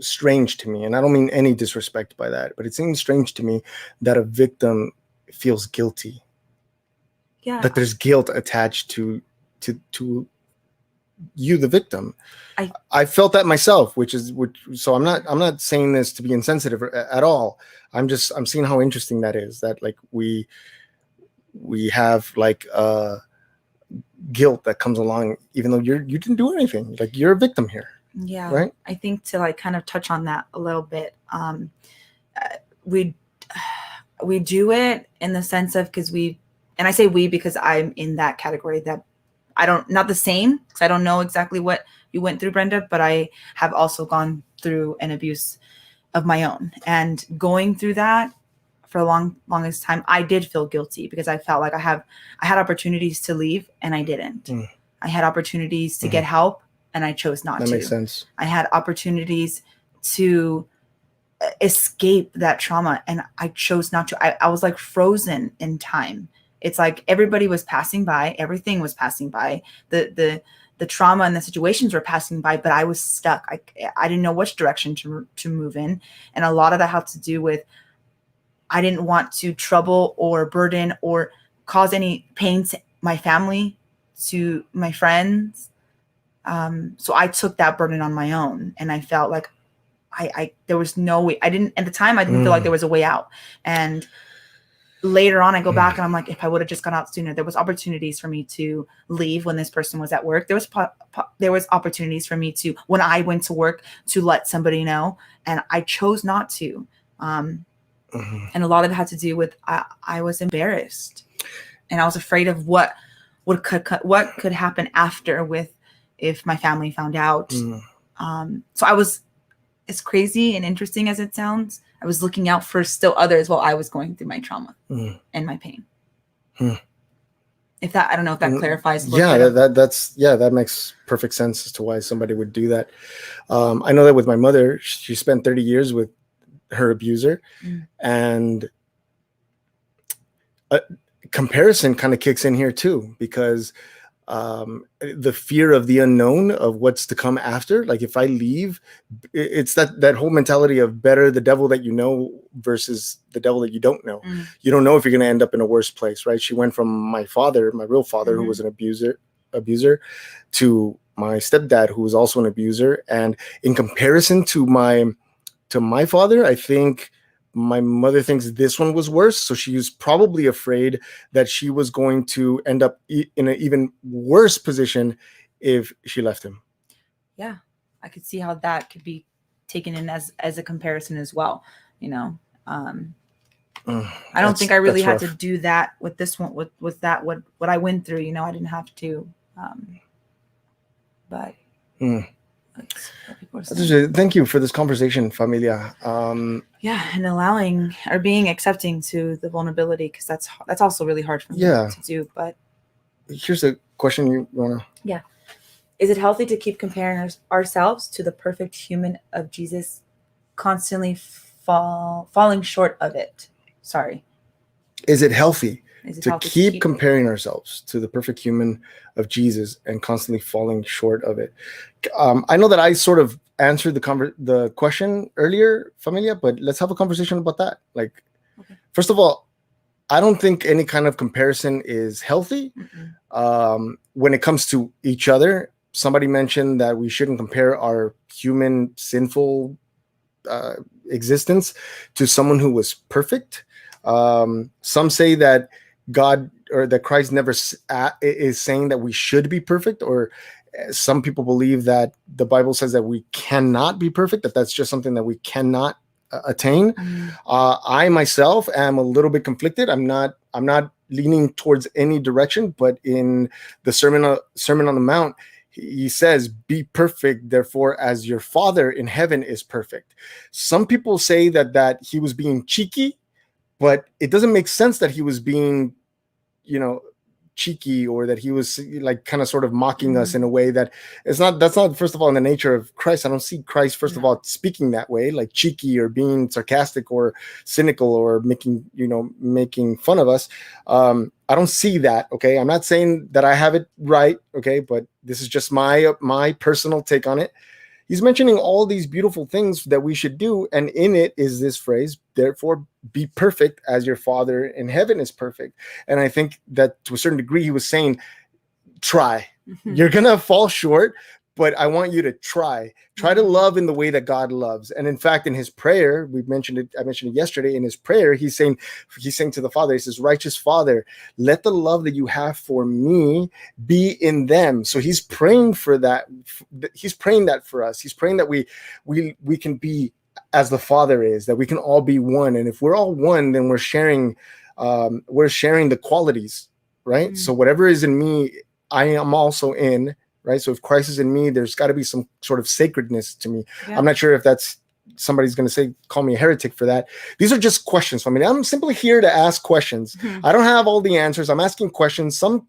strange to me, and I don't mean any disrespect by that, but it seems strange to me that a victim feels guilty. Yeah. That there's guilt attached to you, the victim. I felt that myself, so I'm not saying this to be insensitive at all. I'm seeing how interesting that is, that like we have like guilt that comes along, even though you didn't do anything. Like, you're a victim here. Yeah. Right. I think to like kind of touch on that a little bit, we do it in the sense of, and I say we because I'm in that category, that not the same, because I don't know exactly what you went through, Brenda, but I have also gone through an abuse of my own. And going through that for the longest time, I did feel guilty, because I felt like I had opportunities to leave and I didn't. I had opportunities to get help and I chose not to. That makes sense. I had opportunities to escape that trauma and I chose not to. I was like frozen in time. It's like everybody was passing by, everything was passing by, the trauma and the situations were passing by, but I was stuck. I didn't know which direction to move in. And a lot of that had to do with, I didn't want to trouble or burden or cause any pain to my family, to my friends. So I took that burden on my own, and I felt like there was no way. At the time, I didn't feel like there was a way out. And later on, I go back and I'm like, if I would have just gone out sooner, there was opportunities for me to leave when this person was at work. There was opportunities for me to, when I went to work, to let somebody know, and I chose not to. And a lot of it had to do with I was embarrassed, and I was afraid of what could happen after if my family found out. So I was, as crazy and interesting as it sounds, I was looking out for still others while I was going through my trauma and my pain. If that, I don't know if that clarifies. That makes perfect sense as to why somebody would do that. I know that with my mother, she spent 30 years with her abuser, and comparison kind of kicks in here too, because the fear of the unknown, of what's to come after. Like, if I leave, it's that whole mentality of better the devil that you know versus the devil that you don't know. You don't know if you're going to end up in a worse place, right? She went from my father, my real father, who was an abuser, to my stepdad, who was also an abuser. And in comparison to my father, I think my mother thinks this one was worse. So she was probably afraid that she was going to end up in an even worse position if she left him. Yeah, I could see how that could be taken in as a comparison as well. I don't think I really had to do that with this one, with that, what I went through, you know, I didn't have to, but thank you for this conversation, familia. Yeah, and allowing or being accepting to the vulnerability, because that's also really hard for me to do. But here's a question you wanna. Yeah, is it healthy to keep comparing ourselves to the perfect human of Jesus, constantly falling short of it? Sorry. Is it healthy to keep comparing ourselves to the perfect human of Jesus and constantly falling short of it? I know that I sort of answered the question earlier, familia, but let's have a conversation about that. Like, first of all, I don't think any kind of comparison is healthy. When it comes to each other, somebody mentioned that we shouldn't compare our human sinful existence to someone who was perfect. Some say that God or that Christ never is saying that we should be perfect, or some people believe that the Bible says that we cannot be perfect, that's just something that we cannot attain. I myself am a little bit conflicted. I'm not leaning towards any direction, but in the Sermon on the Mount, he says, be perfect, therefore, as your Father in heaven is perfect. Some people say that he was being cheeky, but it doesn't make sense that he was being, cheeky, or that he was like kind of sort of mocking us in a way that's not first of all in the nature of Christ. I don't see Christ first of all speaking that way, like cheeky or being sarcastic or cynical or making fun of us. I don't see that. Okay, I'm not saying that I have it right, okay, but this is just my personal take on it. He's mentioning all these beautiful things that we should do, and in it is this phrase, therefore be perfect as your Father in heaven is perfect. And I think that to a certain degree he was saying, try. You're gonna fall short, but I want you to try to love in the way that God loves. And in fact, in his prayer, I mentioned it yesterday, in his prayer, he's saying to the Father, he says, righteous Father, let the love that you have for me be in them. So he's praying for that. He's praying that for us. He's praying that we can be as the Father is, that we can all be one. And if we're all one, then we're sharing the qualities, right? So whatever is in me, I am also in, right? So if Christ is in me, there's got to be some sort of sacredness to me. Yeah. I'm not sure if that's somebody's going to call me a heretic for that. These are just questions. I mean, I'm simply here to ask questions. I don't have all the answers. I'm asking questions. Some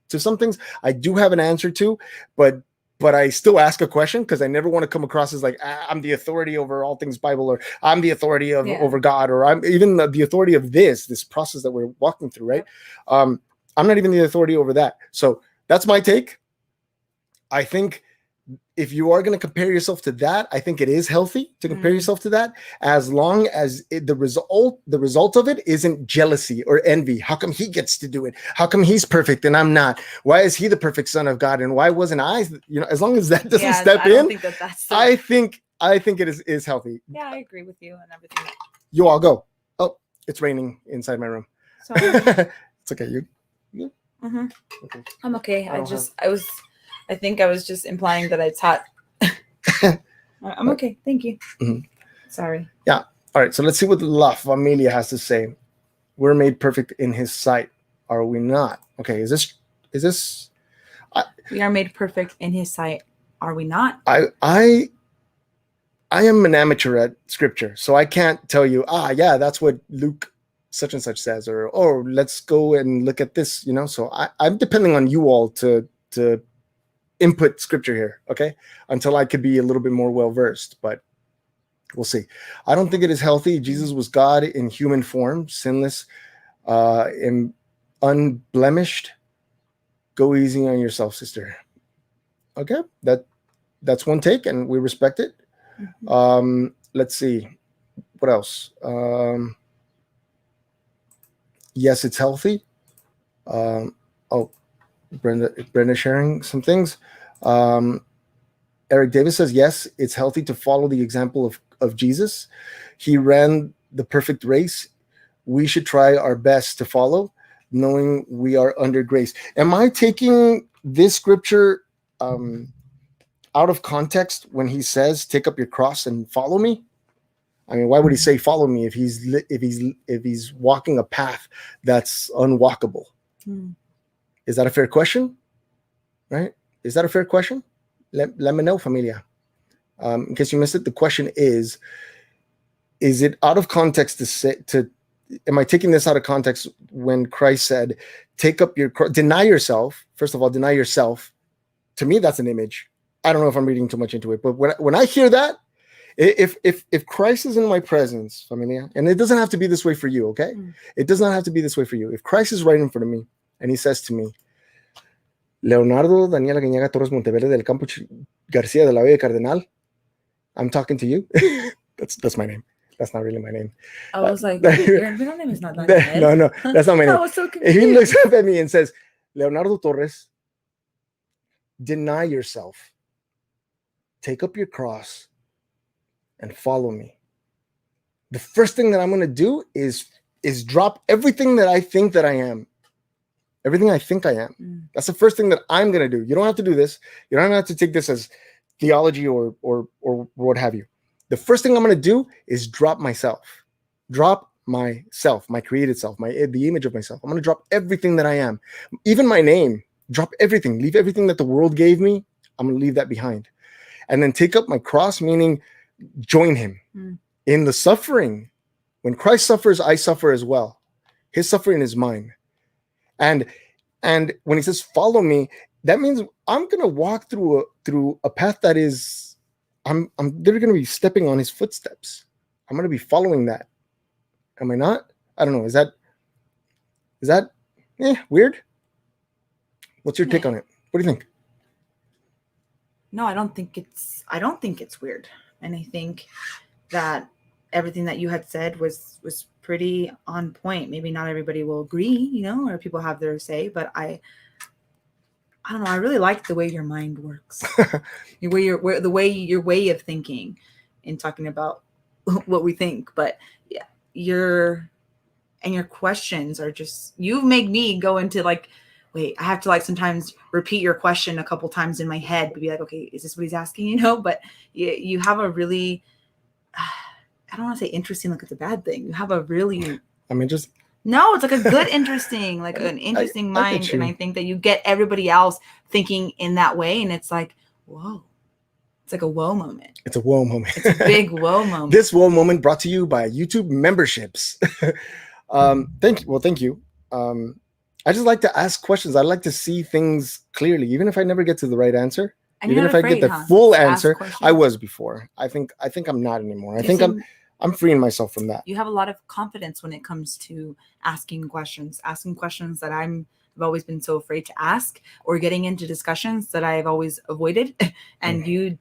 things I do have an answer to, but I still ask a question because I never want to come across as like, I'm the authority over all things Bible, or I'm the authority over God, or I'm even the authority of this process that we're walking through, right? I'm not even the authority over that. So that's my take. I think if you are going to compare yourself to that, I think it is healthy to compare yourself to that, as long as the result of it isn't jealousy or envy. How come he gets to do it? How come he's perfect and I'm not? Why is he the perfect son of God and why wasn't I? As long as that doesn't step in, I think it is healthy. Yeah, I agree with you and everything. You all go. Oh, it's raining inside my room. Sorry. It's okay. You? Okay. I'm okay. I think I was just implying that it's hot. I'm okay. Thank you. Sorry. Yeah. All right. So let's see what La Familia has to say. We're made perfect in his sight. Are we not? Okay. Is this? We are made perfect in his sight. Are we not? I am an amateur at scripture, so I can't tell you, yeah, that's what Luke such and such says, or, oh, let's go and look at this, so I'm depending on you all to input scripture here, okay, until I could be a little bit more well-versed, but we'll see. I don't think it is healthy. Jesus was God in human form, sinless, and unblemished. Go easy on yourself, sister. Okay, that's one take, and we respect it. Let's see. What else? Yes, it's healthy. Brenda sharing some things. Eric Davis says, yes, it's healthy to follow the example of Jesus. He ran the perfect race. We should try our best to follow, knowing we are under grace. Am I taking this scripture out of context when he says, take up your cross and follow me? I mean, why would he say follow me if he's walking a path that's unwalkable? Is that a fair question? Right? Is that a fair question? Let me know, familia. In case you missed it, the question is it out of context am I taking this out of context when Christ said, take up your cross, deny yourself? First of all, deny yourself. To me, that's an image. I don't know if I'm reading too much into it, but when I hear that, if Christ is in my presence, familia, and it doesn't have to be this way for you, okay? It does not have to be this way for you. If Christ is right in front of me and he says to me, Leonardo, Daniela Guiñaga Torres Monteverde del Campo García de la Vega Cardenal, I'm talking to you. That's my name. That's not really my name. I was like, your middle name is not Daniel. No, that's not my name. I was so confused. If he looks up at me and says, Leonardo Torres, deny yourself, take up your cross, and follow me. The first thing that I'm going to do is drop everything that I think that I am. Everything I think I am. That's the first thing that I'm going to do. You don't have to do this. You don't have to take this as theology or what have you. The first thing I'm going to do is drop myself. Drop myself, my created self, the image of myself. I'm going to drop everything that I am. Even my name. Drop everything. Leave everything that the world gave me. I'm going to leave that behind. And then take up my cross, meaning join him in the suffering. When Christ suffers, I suffer as well. His suffering is mine. And when he says, follow me, that means I'm going to walk through a path that is, they're going to be stepping on his footsteps. I'm going to be following that. Am I not? I don't know. Is that weird? What's your take on it? What do you think? No, I don't think it's weird. And I think that everything that you had said was pretty on point. Maybe not everybody will agree, or people have their say, but I don't know. I really like the way your mind works, the way your way of thinking in talking about what we think. But yeah, your questions are just, you've made me go into like, wait, I have to sometimes repeat your question a couple times in my head to be like, okay, is this what he's asking? But you have a really, I don't want to say interesting, like it's a bad thing. You have a really, no, it's like a good, interesting, like an interesting mind. And I think that you get everybody else thinking in that way. And it's like, whoa, it's like a whoa moment. It's a whoa moment. It's a big whoa moment. This whoa moment brought to you by YouTube memberships. Thank you. Well, thank you. I just like to ask questions. I like to see things clearly, even if I never get to the right answer. And even if I get the full answer. I was before. I think I'm not anymore. I think I'm freeing myself from that. You have a lot of confidence when it comes to asking questions that I've always been so afraid to ask, or getting into discussions that I've always avoided. And you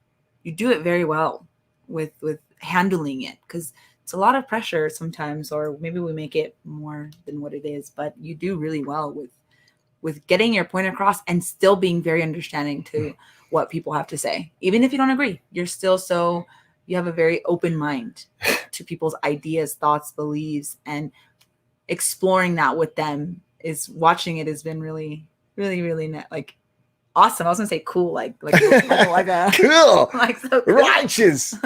do it very well with handling it, because it's a lot of pressure sometimes, or maybe we make it more than what it is, but you do really well with getting your point across and still being very understanding to what people have to say. Even if you don't agree, you're still you have a very open mind to people's ideas, thoughts, beliefs, and exploring that with them watching it has been really, really, really awesome. I was gonna say cool, like a cool, like so cool. Righteous.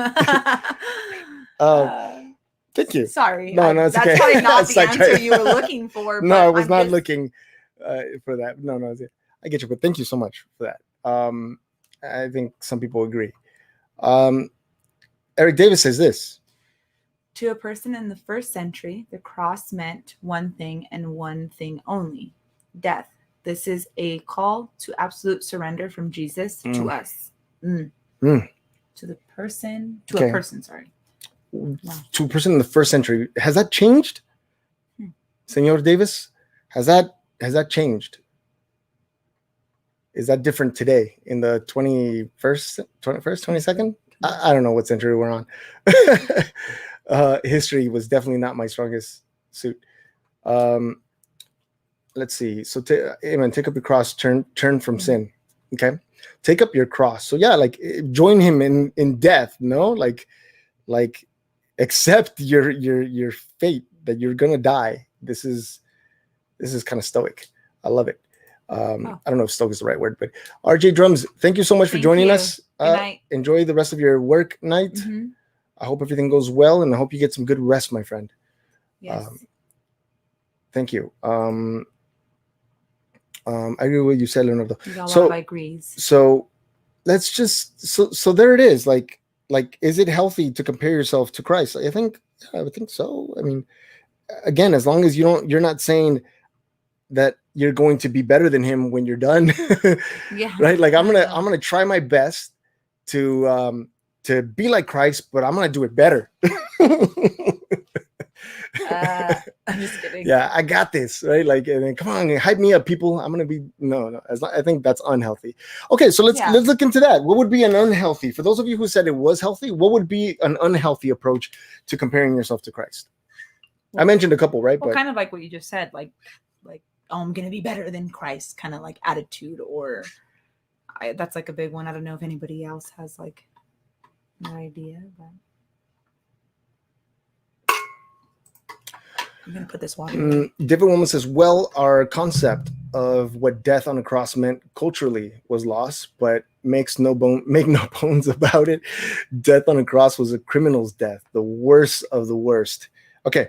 Thank you. Sorry. No, it's that's okay. probably not the answer you were looking for. No, I was not looking for that. No, I get you, but thank you so much for that. I think some people agree. Eric Davis says this. To a person in the first century, the cross meant one thing and one thing only, death. This is a call to absolute surrender from Jesus to us. To a person, sorry. Wow. To a person in the first century. Has that changed? Senor Davis? Has that changed? Is that different today in the 21st, 22nd? I don't know what century we're on. History was definitely not my strongest suit. Let's see. So, amen. Take up your cross, turn from sin. Okay. Take up your cross. So yeah, join him in death. No, like accept your fate that you're gonna die. This is kind of stoic. I love it. I don't know if stoic is the right word, but RJ Drums, thank you so much for joining us. Good night. Enjoy the rest of your work night. I hope everything goes well, and I hope you get some good rest, my friend. Yes. Thank you. I agree with what you said, Leonardo. You got a lot of agrees. So let's just so there it is. Like, is it healthy to compare yourself to Christ? I would think so. I mean, again, as long as you're not saying that you're going to be better than him when you're done. Yeah. Right. Like I'm gonna try my best to be like Christ, but I'm gonna do it better. I'm just kidding. Yeah, I got this, right? Like, and then, come on, hype me up, people. I'm gonna be no. I think that's unhealthy. Okay, so let's look into that. What would be an unhealthy? For those of you who said it was healthy, what would be an unhealthy approach to comparing yourself to Christ? I mentioned a couple, right? Well, kind of like what you just said, like I'm gonna be better than Christ, kind of like attitude, or that's like a big one. I don't know if anybody else has like an idea, but. I'm going to put this water. Different woman says, well, our concept of what death on a cross meant culturally was lost, but make no bones about it. Death on a cross was a criminal's death, the worst of the worst. Okay.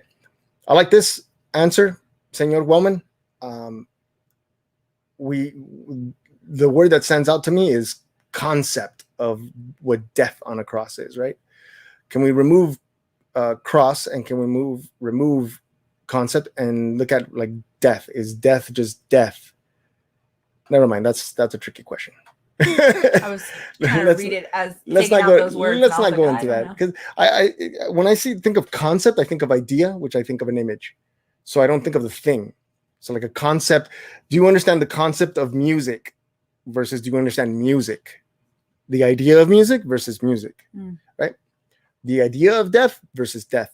I like this answer, Senor Wellman. The word that stands out to me is concept of what death on a cross is, right? Can we remove cross, and can we remove concept and look at like death? Is death just death? Never mind. That's a tricky question. I was trying to read it as taking out those words. Let's not go into that, because I when I think of concept, I think of idea, which I think of an image. So I don't think of the thing. So like a concept. Do you understand the concept of music versus do you understand music? The idea of music versus music, right? The idea of death versus death.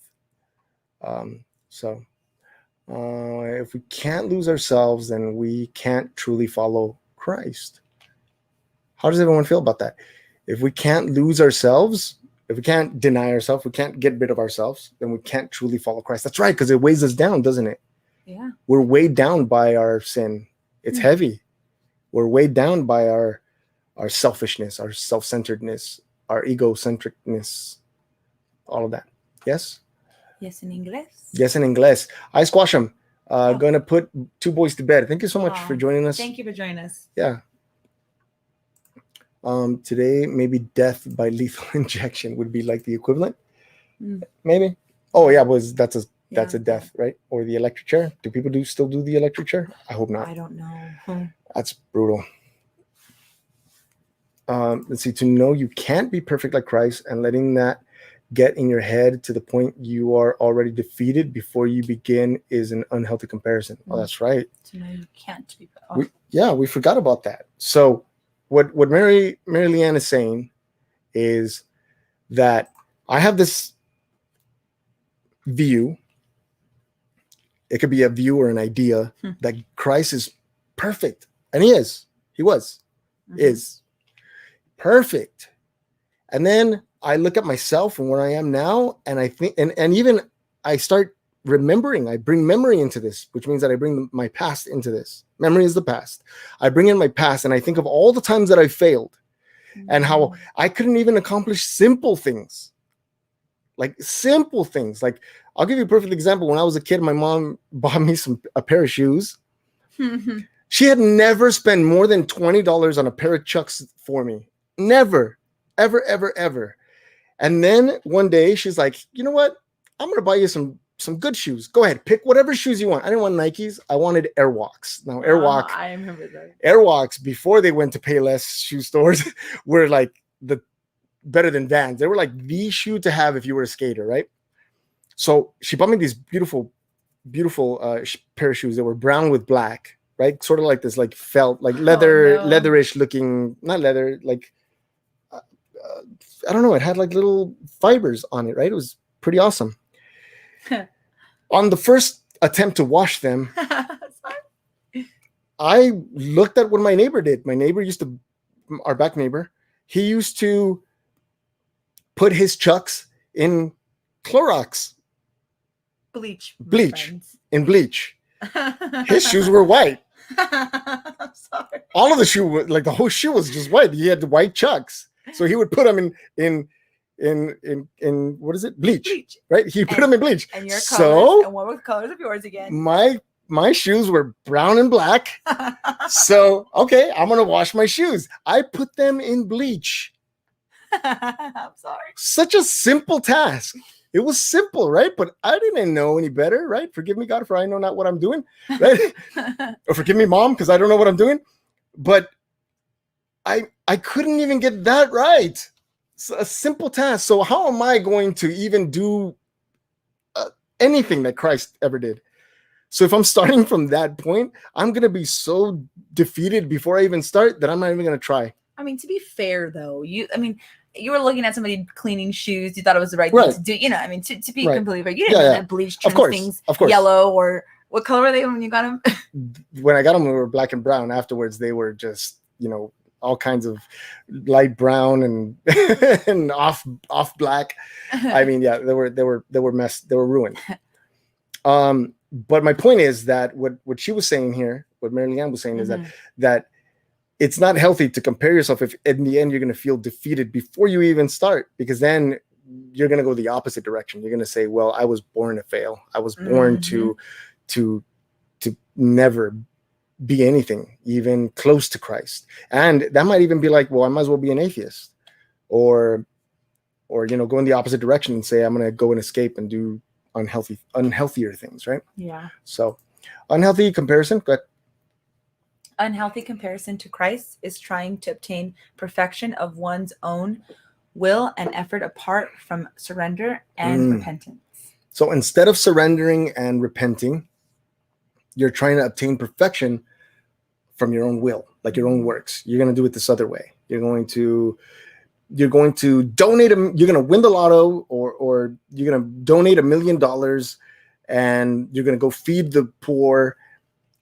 If we can't lose ourselves, then we can't truly follow Christ. How does everyone feel about that? If we can't lose ourselves, if we can't deny ourselves, we can't get rid of ourselves, then we can't truly follow Christ. That's right, because it weighs us down, doesn't it? Yeah. We're weighed down by our sin. It's heavy. We're weighed down by our selfishness, our self-centeredness, our egocentricness, all of that. Yes? Yes, in English. Yes, in English. I squash them. Gonna put two boys to bed. Thank you so much for joining us. Thank you for joining us. Yeah. Today, maybe death by lethal injection would be like the equivalent. Maybe. Oh yeah, that's a death, right? Or the electric chair. Do people still do the electric chair? I hope not. I don't know. That's brutal. Let's see. To know you can't be perfect like Christ, and letting that get in your head to the point you are already defeated before you begin is an unhealthy comparison. Oh, that's right. To know you can't be. We forgot about that. So what Mary Leanne is saying is that I have this view. It could be a view or an idea that Christ is perfect. And he is. He was. Is perfect. And then I look at myself and where I am now, and I think, and even I start remembering. I bring memory into this, which means that I bring my past into this. Memory is the past. I bring in my past, and I think of all the times that I failed, and how I couldn't even accomplish simple things. Like simple things. Like I'll give you a perfect example. When I was a kid, my mom bought me a pair of shoes. She had never spent more than $20 on a pair of Chucks for me. Never, ever, ever, ever. And then one day she's like, you know what? I'm going to buy you some good shoes. Go ahead. Pick whatever shoes you want. I didn't want Nikes. I wanted Airwalks. Now, Airwalk. I remember that. Airwalks, before they went to Payless shoe stores, were like better than Vans. They were like the shoe to have if you were a skater, right? So she bought me these beautiful, beautiful pair of shoes that were brown with black, right? Sort of like this, like felt, like leatherish looking, not leather, like, I don't know. It had like little fibers on it, right? It was pretty awesome. On the first attempt to wash them, I looked at what my neighbor did. My neighbor our back neighbor, he used to put his Chucks in Clorox. Bleach. In bleach. His shoes were white. I'm sorry. All of the shoe, like the whole shoe was just white. He had the white Chucks. So he would put them in in what is it? Bleach. Right? He put And- them in bleach. And your So colors. And what were the colors of yours again? my shoes were brown and black. So, okay, I'm going to wash my shoes. I put them in bleach. I'm sorry. Such a simple task. It was simple, right? But I didn't know any better, right? Forgive me, God, for I know not what I'm doing, right? Or forgive me, Mom, because I don't know what I'm doing. But I couldn't even get that right. It's a simple task. So how am I going to even do anything that Christ ever did? So if I'm starting from that point, I'm going to be so defeated before I even start that I'm not even going to try. I mean, to be fair, though, you were looking at somebody cleaning shoes. You thought it was the right thing to do. You know, I mean, to be completely fair, you didn't know that bleach turns things yellow, or what color were they when you got them? When I got them, they were black and brown. Afterwards, they were just, all kinds of light brown and and off black. I mean, yeah, they were messed. They were ruined. But my point is that what she was saying here, what Mary Leanne was saying, is that it's not healthy to compare yourself if in the end you're going to feel defeated before you even start, because then you're going to go the opposite direction. You're going to say, well, I was born to fail. I was born to never be anything even close to Christ. And that might even be like, well, I might as well be an atheist, or go in the opposite direction and say, I'm going to go and escape and do unhealthier things, right? Yeah. So unhealthy comparison. Go ahead. Unhealthy comparison to Christ is trying to obtain perfection of one's own will and effort apart from surrender and repentance. So instead of surrendering and repenting, you're trying to obtain perfection from your own will, like your own works. You're going to do it this other way. You're going to donate you're going to win the lotto, or you're going to donate $1 million, and you're going to go feed the poor,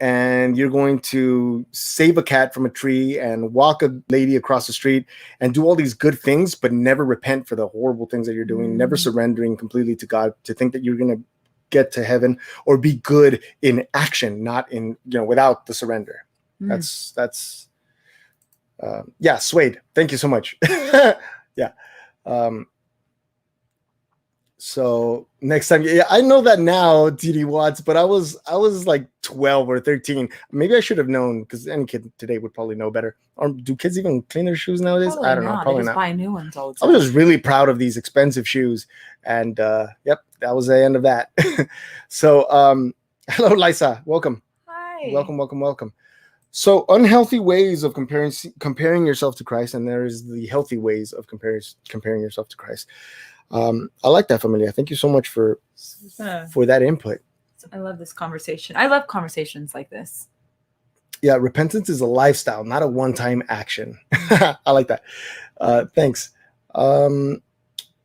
and you're going to save a cat from a tree and walk a lady across the street and do all these good things, but never repent for the horrible things that you're doing, never surrendering completely to God, to think that you're going to get to heaven or be good in action, not in, without the surrender. That's Suede. Thank you so much. Yeah. So next time, I know that now, TD Watts, but I was like 12 or 13. Maybe I should have known, because any kid today would probably know better. Or do kids even clean their shoes nowadays? Probably I don't know. Probably they just not. buy new ones all the time. I was just really proud of these expensive shoes, and that was the end of that. So hello, Lisa. Welcome. Hi. Welcome. So unhealthy ways of comparing yourself to Christ, and there is the healthy ways of comparing yourself to Christ. I like that, Familia. Thank you so much for that input. I love this conversation. I love conversations like this. Yeah, repentance is a lifestyle, not a one-time action. I like that. Thanks.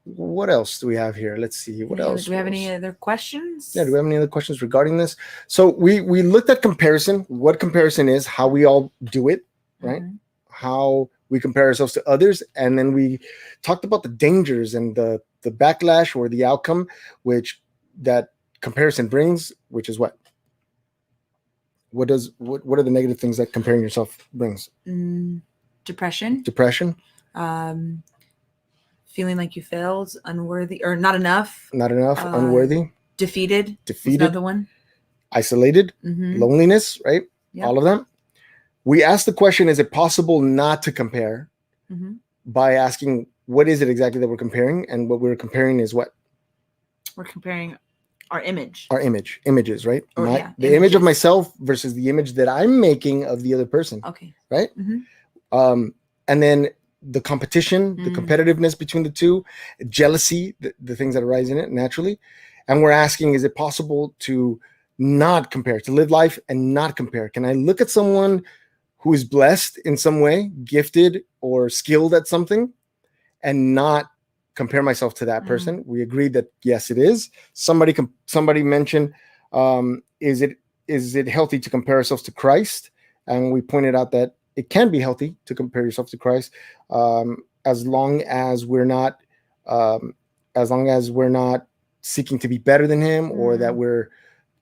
What else do we have here? Let's see. What else? Do we have any other questions? Yeah, do we have any other questions regarding this? So we looked at comparison, what comparison is, how we all do it, right? How we compare ourselves to others, and then we talked about the dangers and the backlash or the outcome which that comparison brings, which is what are the negative things that comparing yourself brings? Depression. Feeling like you failed, unworthy, or not enough, unworthy, defeated, another one, isolated, loneliness, right? Yep. All of them. We asked the question, is it possible not to compare, by asking, what is it exactly that we're comparing? And what we're comparing is what? We're comparing our images, right? The image of myself versus the image that I'm making of the other person. Okay. Right? And then the competition, the competitiveness between the two, jealousy, the things that arise in it naturally. And we're asking, is it possible to not compare, to live life and not compare? Can I look at someone who is blessed in some way, gifted or skilled at something, and not compare myself to that person? We agreed that yes, it is. Somebody mentioned, is it healthy to compare ourselves to Christ? And we pointed out that it can be healthy to compare yourself to Christ, as long as we're not seeking to be better than him, or that we're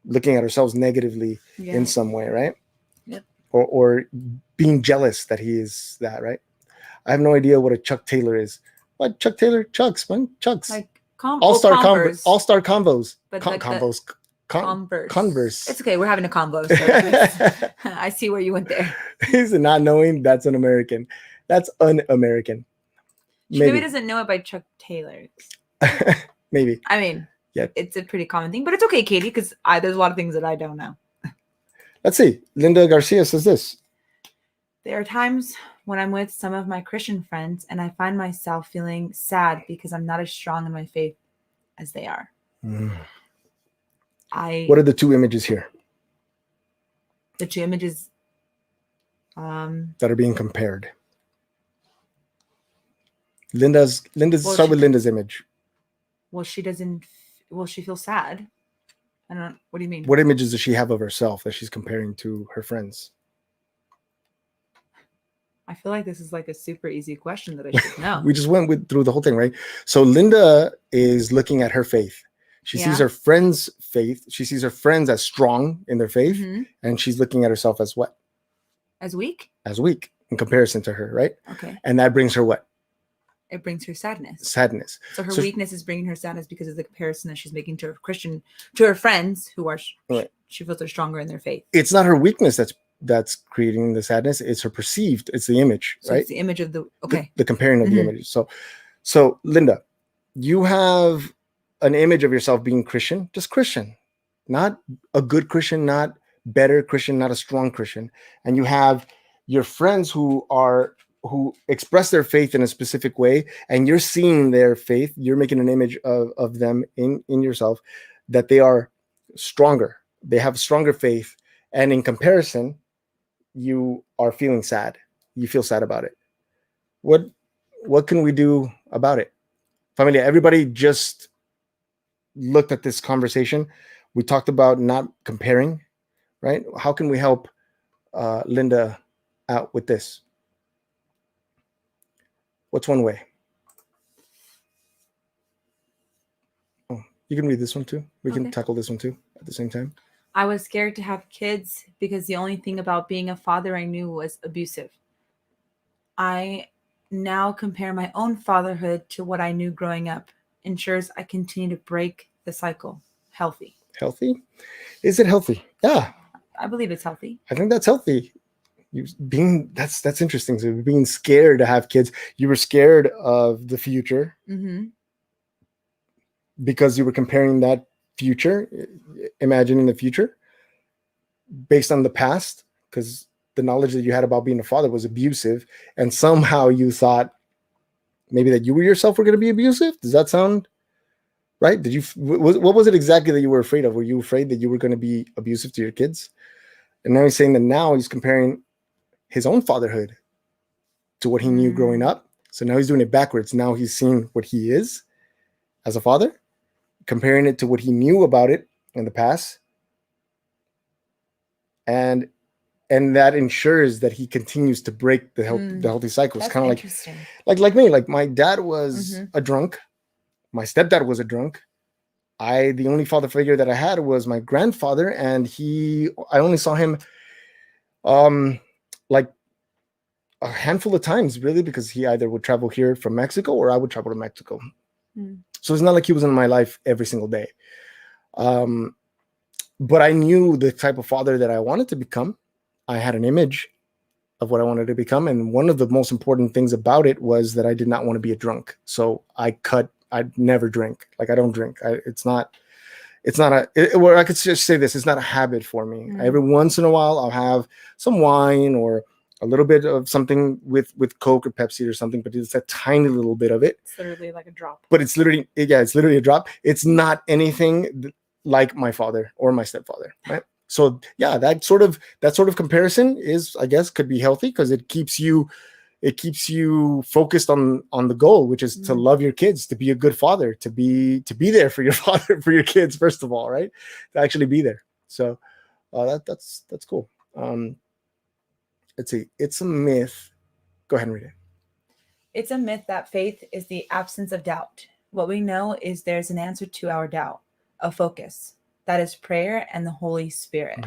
looking at ourselves negatively in some way, right? Yep. Or being jealous that he is that, right? I have no idea what a Chuck Taylor is. What Chuck Taylor? Chucks, man, Chucks. Like All-Star Converse. All-Star Convos. But Convos. Converse. Converse. It's okay. We're having a convo. So I see where you went there. He's not knowing that's an American. That's un-American. She maybe doesn't know it by Chuck Taylor. Maybe. I mean, yeah, it's a pretty common thing, but it's okay, Katie, because there's a lot of things that I don't know. Let's see. Linda Garcia says this. There are times when I'm with some of my Christian friends and I find myself feeling sad because I'm not as strong in my faith as they are. What are the two images here? The two images that are being compared. Linda's start with Linda's image. Well, she feels sad. I don't know. What do you mean? What images does she have of herself that she's comparing to her friends? I feel like this is like a super easy question that I should know. We just went through the whole thing, right? So Linda is looking at her faith. She sees her friends' faith. She sees her friends as strong in their faith. And she's looking at herself as what? As weak? As weak in comparison to her, right? Okay. And that brings her what? It brings her sadness. Sadness. So her weakness is bringing her sadness because of the comparison that she's making to her friends who are, she feels are stronger in their faith. It's not her weakness that's creating the sadness. It's her perceived. It's the image, so right? It's the image of the the comparing of the images. So Linda, you have an image of yourself being Christian, just Christian, not a good Christian, not better Christian, not a strong Christian, and you have your friends who express their faith in a specific way, and you're seeing their faith. You're making an image of them in yourself, that they are stronger. They have stronger faith, and in comparison, you are feeling sad. You feel sad about it. What can we do about it? Familia, everybody just looked at this conversation. We talked about not comparing, right? How can we help Linda out with this? What's one way? Oh, you can read this one too. We can tackle this one too at the same time. I was scared to have kids because the only thing about being a father I knew was abusive. I now compare my own fatherhood to what I knew growing up. Ensures I continue to break the cycle. Healthy. Healthy? Is it healthy? Yeah. I believe it's healthy. I think that's healthy. That's interesting. So being scared to have kids, you were scared of the future because you were comparing that future, imagining the future based on the past, because the knowledge that you had about being a father was abusive, and somehow you thought maybe that you yourself were going to be abusive. Does that sound right? What was it exactly that you were afraid of? Were you afraid that you were going to be abusive to your kids? And now he's saying that now he's comparing his own fatherhood to what he knew growing up. So now he's doing it backwards. Now he's seeing what he is as a father, comparing it to what he knew about it in the past. And that ensures that he continues to break the healthy cycle. It's kind of like me. Like my dad was a drunk. My stepdad was a drunk. The only father figure that I had was my grandfather, and I only saw him like a handful of times, really, because he either would travel here from Mexico or I would travel to Mexico. So it's not like he was in my life every single day. But I knew the type of father that I wanted to become. I had an image of what I wanted to become. And one of the most important things about it was that I did not want to be a drunk. So I'd never drink. Like I don't drink. I could just say this, it's not a habit for me. Every once in a while, I'll have some wine or a little bit of something with Coke or Pepsi or something, but it's a tiny little bit of it. It's literally like a drop. But it's literally a drop. It's not anything like my father or my stepfather, right? So yeah, that sort of comparison is, I guess, could be healthy because it keeps you focused on the goal, which is to love your kids, to be a good father, to be there for your father, for your kids, first of all, right? To actually be there. So that's cool. Let's see. It's a myth. Go ahead and read it. It's a myth that faith is the absence of doubt. What we know is there's an answer to our doubt, a focus. That is prayer and the Holy Spirit.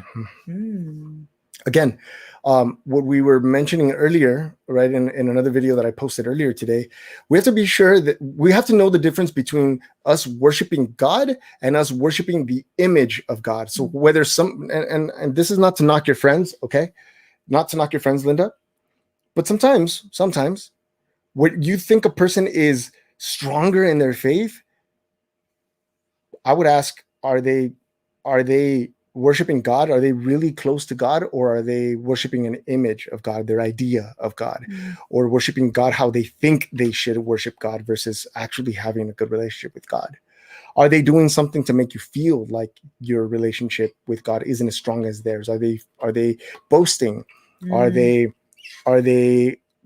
Again, what we were mentioning earlier, right, in another video that I posted earlier today, we have to be sure that we have to know the difference between us worshiping God and us worshiping the image of God. So whether and this is not to knock your friends, okay? Not to knock your friends, Linda, but sometimes what you think a person is stronger in their faith, I would ask, are they worshiping God? Are they really close to God, or are they worshiping an image of God, their idea of God, or worshiping God how they think they should worship God versus actually having a good relationship with God? Are they doing something to make you feel like your relationship with God isn't as strong as theirs? Are they boasting? Are they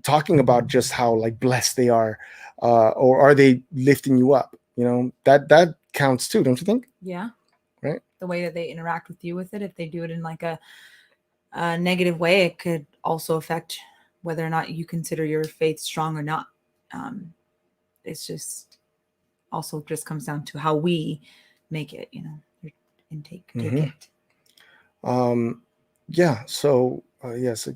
talking about just how like blessed they are, or are they lifting you up? That counts too, don't you think? Yeah. Right. The way that they interact with you with it, if they do it in like a negative way, it could also affect whether or not you consider your faith strong or not. It's just also just comes down to how we make it, your intake. Take it. Yeah. So yes,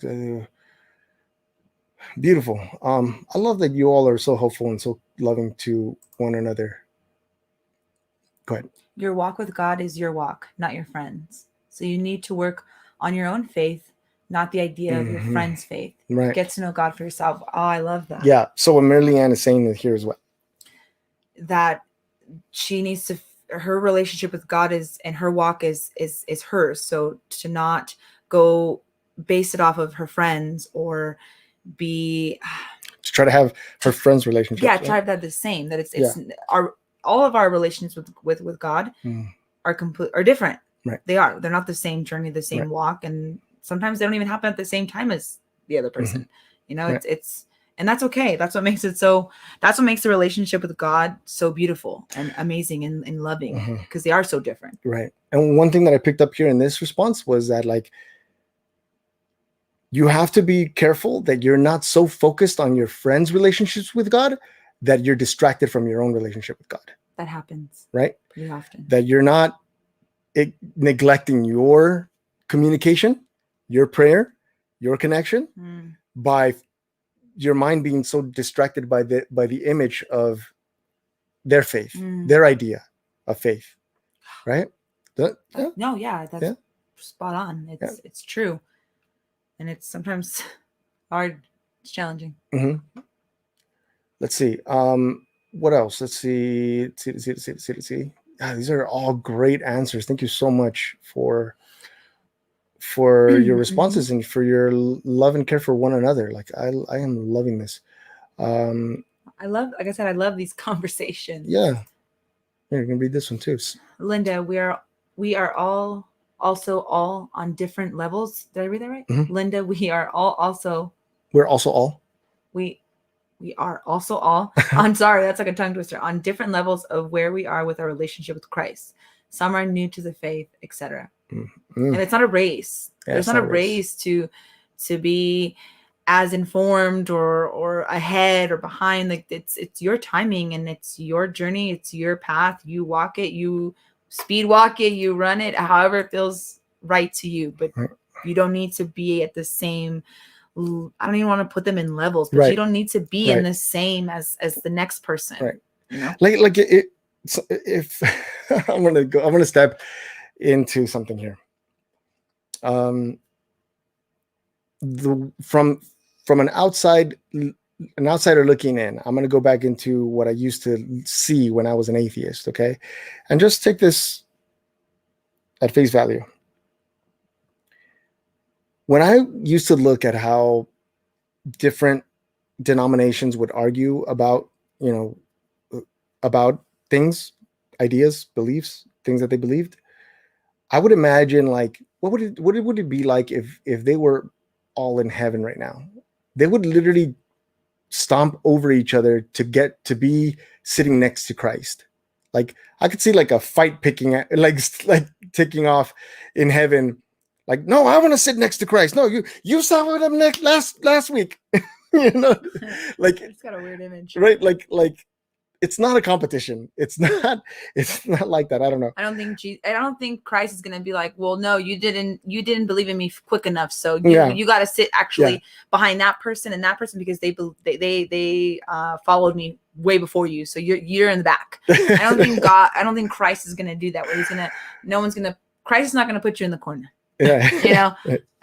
beautiful. I love that you all are so helpful and so loving to one another. Go ahead. Your walk with God is your walk, not your friends. So you need to work on your own faith, not the idea of your friend's faith. Right. Get to know God for yourself. Oh, I love that. Yeah. So what Mary Leanne is saying here is what? That she needs to, her relationship with God is, and her walk is hers. So to not go base it off of her friends or to try to have her friends' relationship. Yeah, try to have the same. That it's all of our relations with God are different. Right. They're not the same journey, the same walk, and sometimes they don't even happen at the same time as the other person. It's and that's okay. That's what makes the relationship with God so beautiful and amazing and loving, because they are so different. Right. And one thing that I picked up here in this response was that, like, you have to be careful that you're not so focused on your friends' relationships with God that you're distracted from your own relationship with God. That happens. Right? Pretty often. That you're not neglecting your communication, your prayer, your connection by your mind being so distracted by the image of their faith, their idea of faith. Right? No, yeah, that's spot on. It's true. And it's sometimes hard. It's challenging. Let's see. What else? Let's see. Let's see. These are all great answers. Thank you so much for your responses and for your love and care for one another. Like I am loving this. I love these conversations. Yeah. Here, you can read this one too. Linda, we are all also all on different levels. Did I read that right? Linda, we are also all I'm sorry, that's like a tongue twister, on different levels of where we are with our relationship with Christ. Some are new to the faith, etc. And it's not a race. There's not a race to be as informed or ahead or behind. Like it's your timing and it's your journey, it's your path. You walk it, you speed walk it, you run it, however it feels right to you. But you don't need to be at the same. I don't even want to put them in levels, but you don't need to be in the same as the next person. Right. Like if I'm gonna step into something here. From an outsider looking in, I'm going to go back into what I used to see when I was an atheist, okay? And just take this at face value. When I used to look at how different denominations would argue about, about things, ideas, beliefs, things that they believed, I would imagine, like, what would it be like if they were all in heaven right now? They would literally stomp over each other to get to be sitting next to Christ. Like I could see like a fight like taking off in heaven. Like, no, I want to sit next to Christ. No, you sat with him last week. Like it's got a weird image, right? Like it's not a competition. It's not like that. I don't know. I don't think Christ is gonna be like, well, no, you didn't believe in me quick enough, so you got to sit actually behind that person and that person because they followed me way before you, so you're in the back. I don't think Christ is gonna do that. Where Christ is not gonna put you in the corner. Yeah.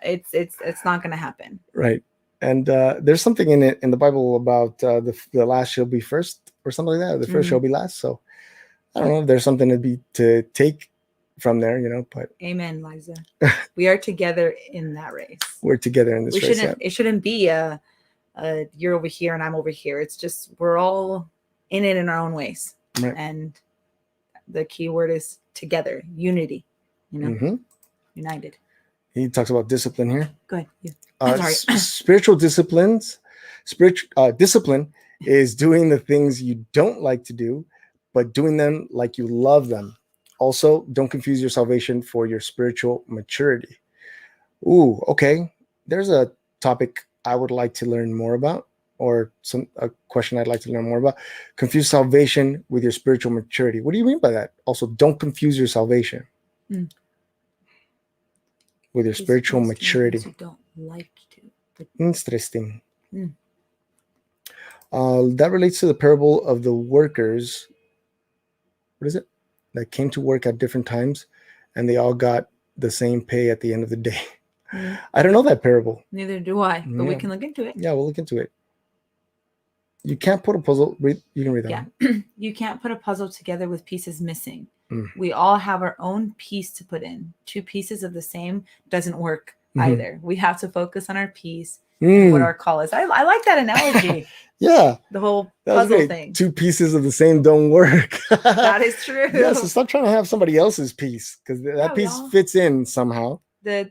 It's not gonna happen. Right. And there's something in the Bible about the last shall be first or something like that. The first shall be last. So I don't know if there's something to take from there, but amen, Liza. We are together in that race. We're together in this race. It shouldn't be a you're over here and I'm over here. It's just we're all in it in our own ways. Right. And the key word is together, unity, united. He talks about discipline here. Go ahead. Yeah. Spiritual discipline is doing the things you don't like to do, but doing them like you love them. Also, don't confuse your salvation for your spiritual maturity. Ooh, okay. There's a topic I would like to learn more about, or a question I'd like to learn more about. Confuse salvation with your spiritual maturity. What do you mean by that? Also, don't confuse your salvation with your spiritual maturity. You don't like to. But... Interesting. That relates to the parable of the workers. What is it? That came to work at different times, and they all got the same pay at the end of the day. I don't know that parable. Neither do I, but we can look into it. Yeah, we'll look into it. You can't put a puzzle. You can read that. Yeah, you can't put a puzzle together with pieces missing. We all have our own piece to put in. Two pieces of the same doesn't work either. We have to focus on our piece, what our call is. I like that analogy. Yeah. The whole puzzle thing. Two pieces of the same don't work. That is true. Yeah, so stop trying to have somebody else's piece, because that piece fits in somehow. Oh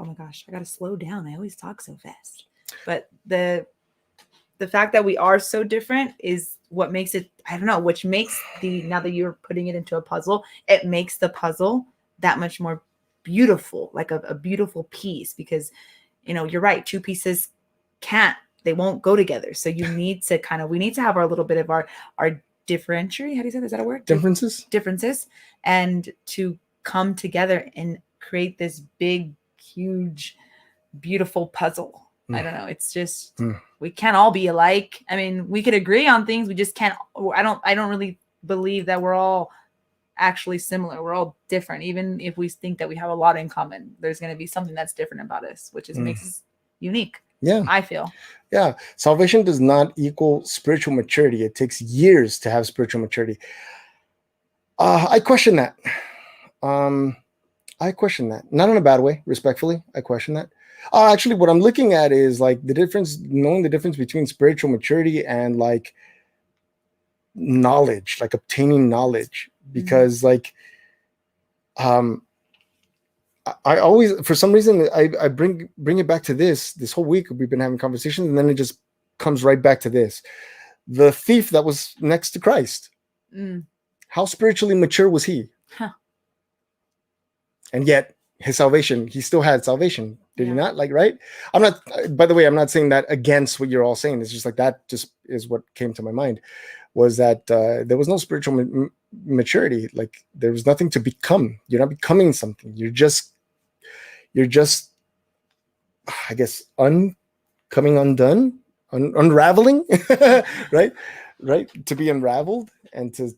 my gosh, I gotta slow down. I always talk so fast. But the fact that we are so different is what makes it, I don't know, which makes now that you're putting it into a puzzle, it makes the puzzle that much more beautiful, like a beautiful piece, because, you're right. Two pieces they won't go together. So you need to we need to have our little bit of our differentiate. How do you say that? Is that a word? Differences. And to come together and create this big, huge, beautiful puzzle. I don't know. It's just, we can't all be alike. I mean, we could agree on things. We just can't. I don't really believe that we're all actually similar. We're all different. Even if we think that we have a lot in common, there's going to be something that's different about us, which makes us unique. Yeah. I feel. Yeah. Salvation does not equal spiritual maturity. It takes years to have spiritual maturity. I question that. Not in a bad way, respectfully. I question that. Actually, what I'm looking at is like knowing the difference between spiritual maturity and like knowledge, like obtaining knowledge, because I always, for some reason, I bring it back to this whole week. We've been having conversations, and then it just comes right back to this. The thief that was next to Christ. How spiritually mature was he? And yet his salvation, he still had salvation. Did he not? Right? By the way, I'm not saying that against what you're all saying. It's just like, that just is what came to my mind, was that there was no spiritual maturity. Like, there was nothing to become. You're not becoming something. You're just, I guess, coming undone, unraveling, right? To be unraveled and to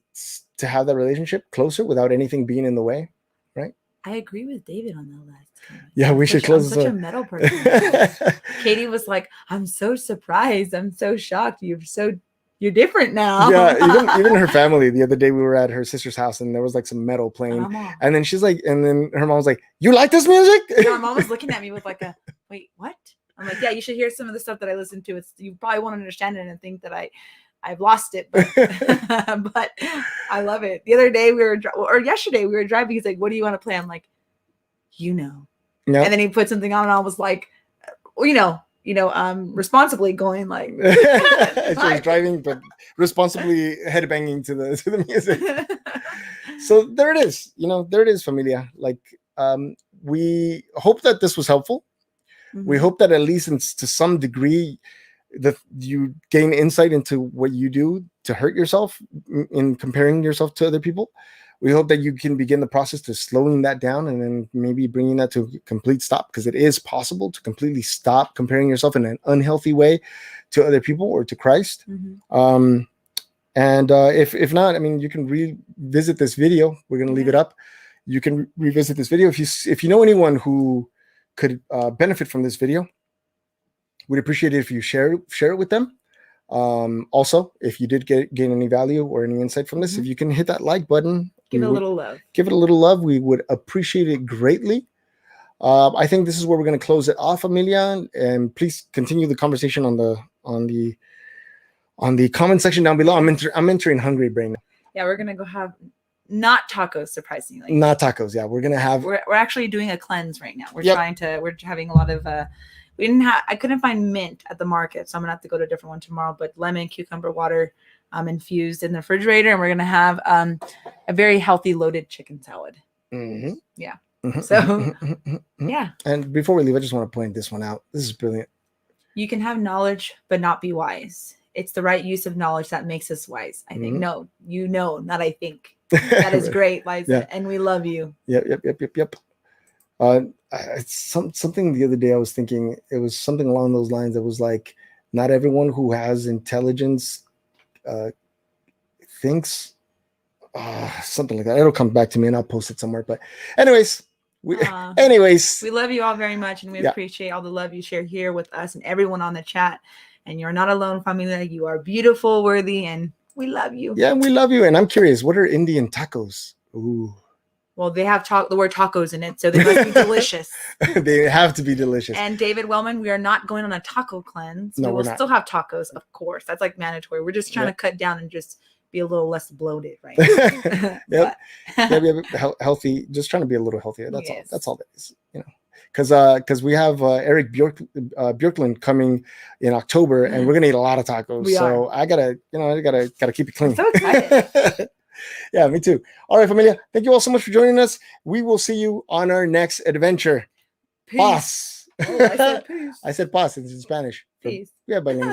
have that relationship closer without anything being in the way, right? I agree with David on that last time. Yeah, we should close. I'm such a metal person. Katie was like, "I'm so surprised. I'm so shocked. You're different now." Yeah, even her family. The other day we were at her sister's house and there was like some metal playing, and then her mom was like, "You like this music?" Yeah, my mom was looking at me with like wait, what? I'm like, "Yeah, you should hear some of the stuff that I listen to. You probably won't understand it and think that I've lost it, but but I love it." The other day yesterday we were driving. He's like, "What do you want to play?" I'm like, Yep. And then he put something on, and I was like, responsibly going like. She was driving, but responsibly headbanging to the music. So there it is. There it is, familia. Like, we hope that this was helpful. We hope that at least to some degree, you gain insight into what you do to hurt yourself in comparing yourself to other people. We hope that you can begin the process to slowing that down and then maybe bringing that to a complete stop, because it is possible to completely stop comparing yourself in an unhealthy way to other people or to Christ. And if not, I mean, you can revisit this video. We're going to leave it up. You can revisit this video. If you know anyone who could benefit from this video, we'd appreciate it if you share it with them. Also, if you did gain any value or any insight from this, if you can hit that like button, give it a little love. Give it a little love. We would appreciate it greatly. I think this is where we're going to close it off, Amelia, and please continue the conversation on the comment section down below. I'm entering hungry brain. Yeah, we're gonna go have not tacos, surprisingly. Not tacos. Yeah, we're gonna have. We're actually doing a cleanse right now. We're having a lot of. I couldn't find mint at the market, so I'm gonna have to go to a different one tomorrow. But lemon, cucumber water, infused in the refrigerator, and we're gonna have a very healthy loaded chicken salad. Yeah. So yeah. And before we leave, I just want to point this one out. This is brilliant. You can have knowledge but not be wise. It's the right use of knowledge that makes us wise. I think. No, not I think. That is great, Liza, and we love you. Yep. Something the other day I was thinking, it was something along those lines. It was like, not everyone who has intelligence thinks something like that. It'll come back to me and I'll post it somewhere. But anyways, we love you all very much, and we appreciate all the love you share here with us and everyone on the chat. And you're not alone, familia. You are beautiful, worthy, and we love you. Yeah, we love you. And I'm curious, what are Indian tacos? Ooh. Well, they have the word tacos in it, so they must be delicious. They have to be delicious. And David Wellman, we are not going on a taco cleanse. No, we will still have tacos, of course. That's like mandatory. We're just trying to cut down and just be a little less bloated, right? Yep. Healthy. Just trying to be a little healthier. That's all. That's all that is. You know, because we have Eric Björklund coming in October, and we're gonna eat a lot of tacos. I gotta keep it clean. I'm so excited. Yeah, me too. All right, familia. Thank you all so much for joining us. We will see you on our next adventure. Peace. Paz. Oh, I said peace. I said paz in Spanish. Peace. Yeah, but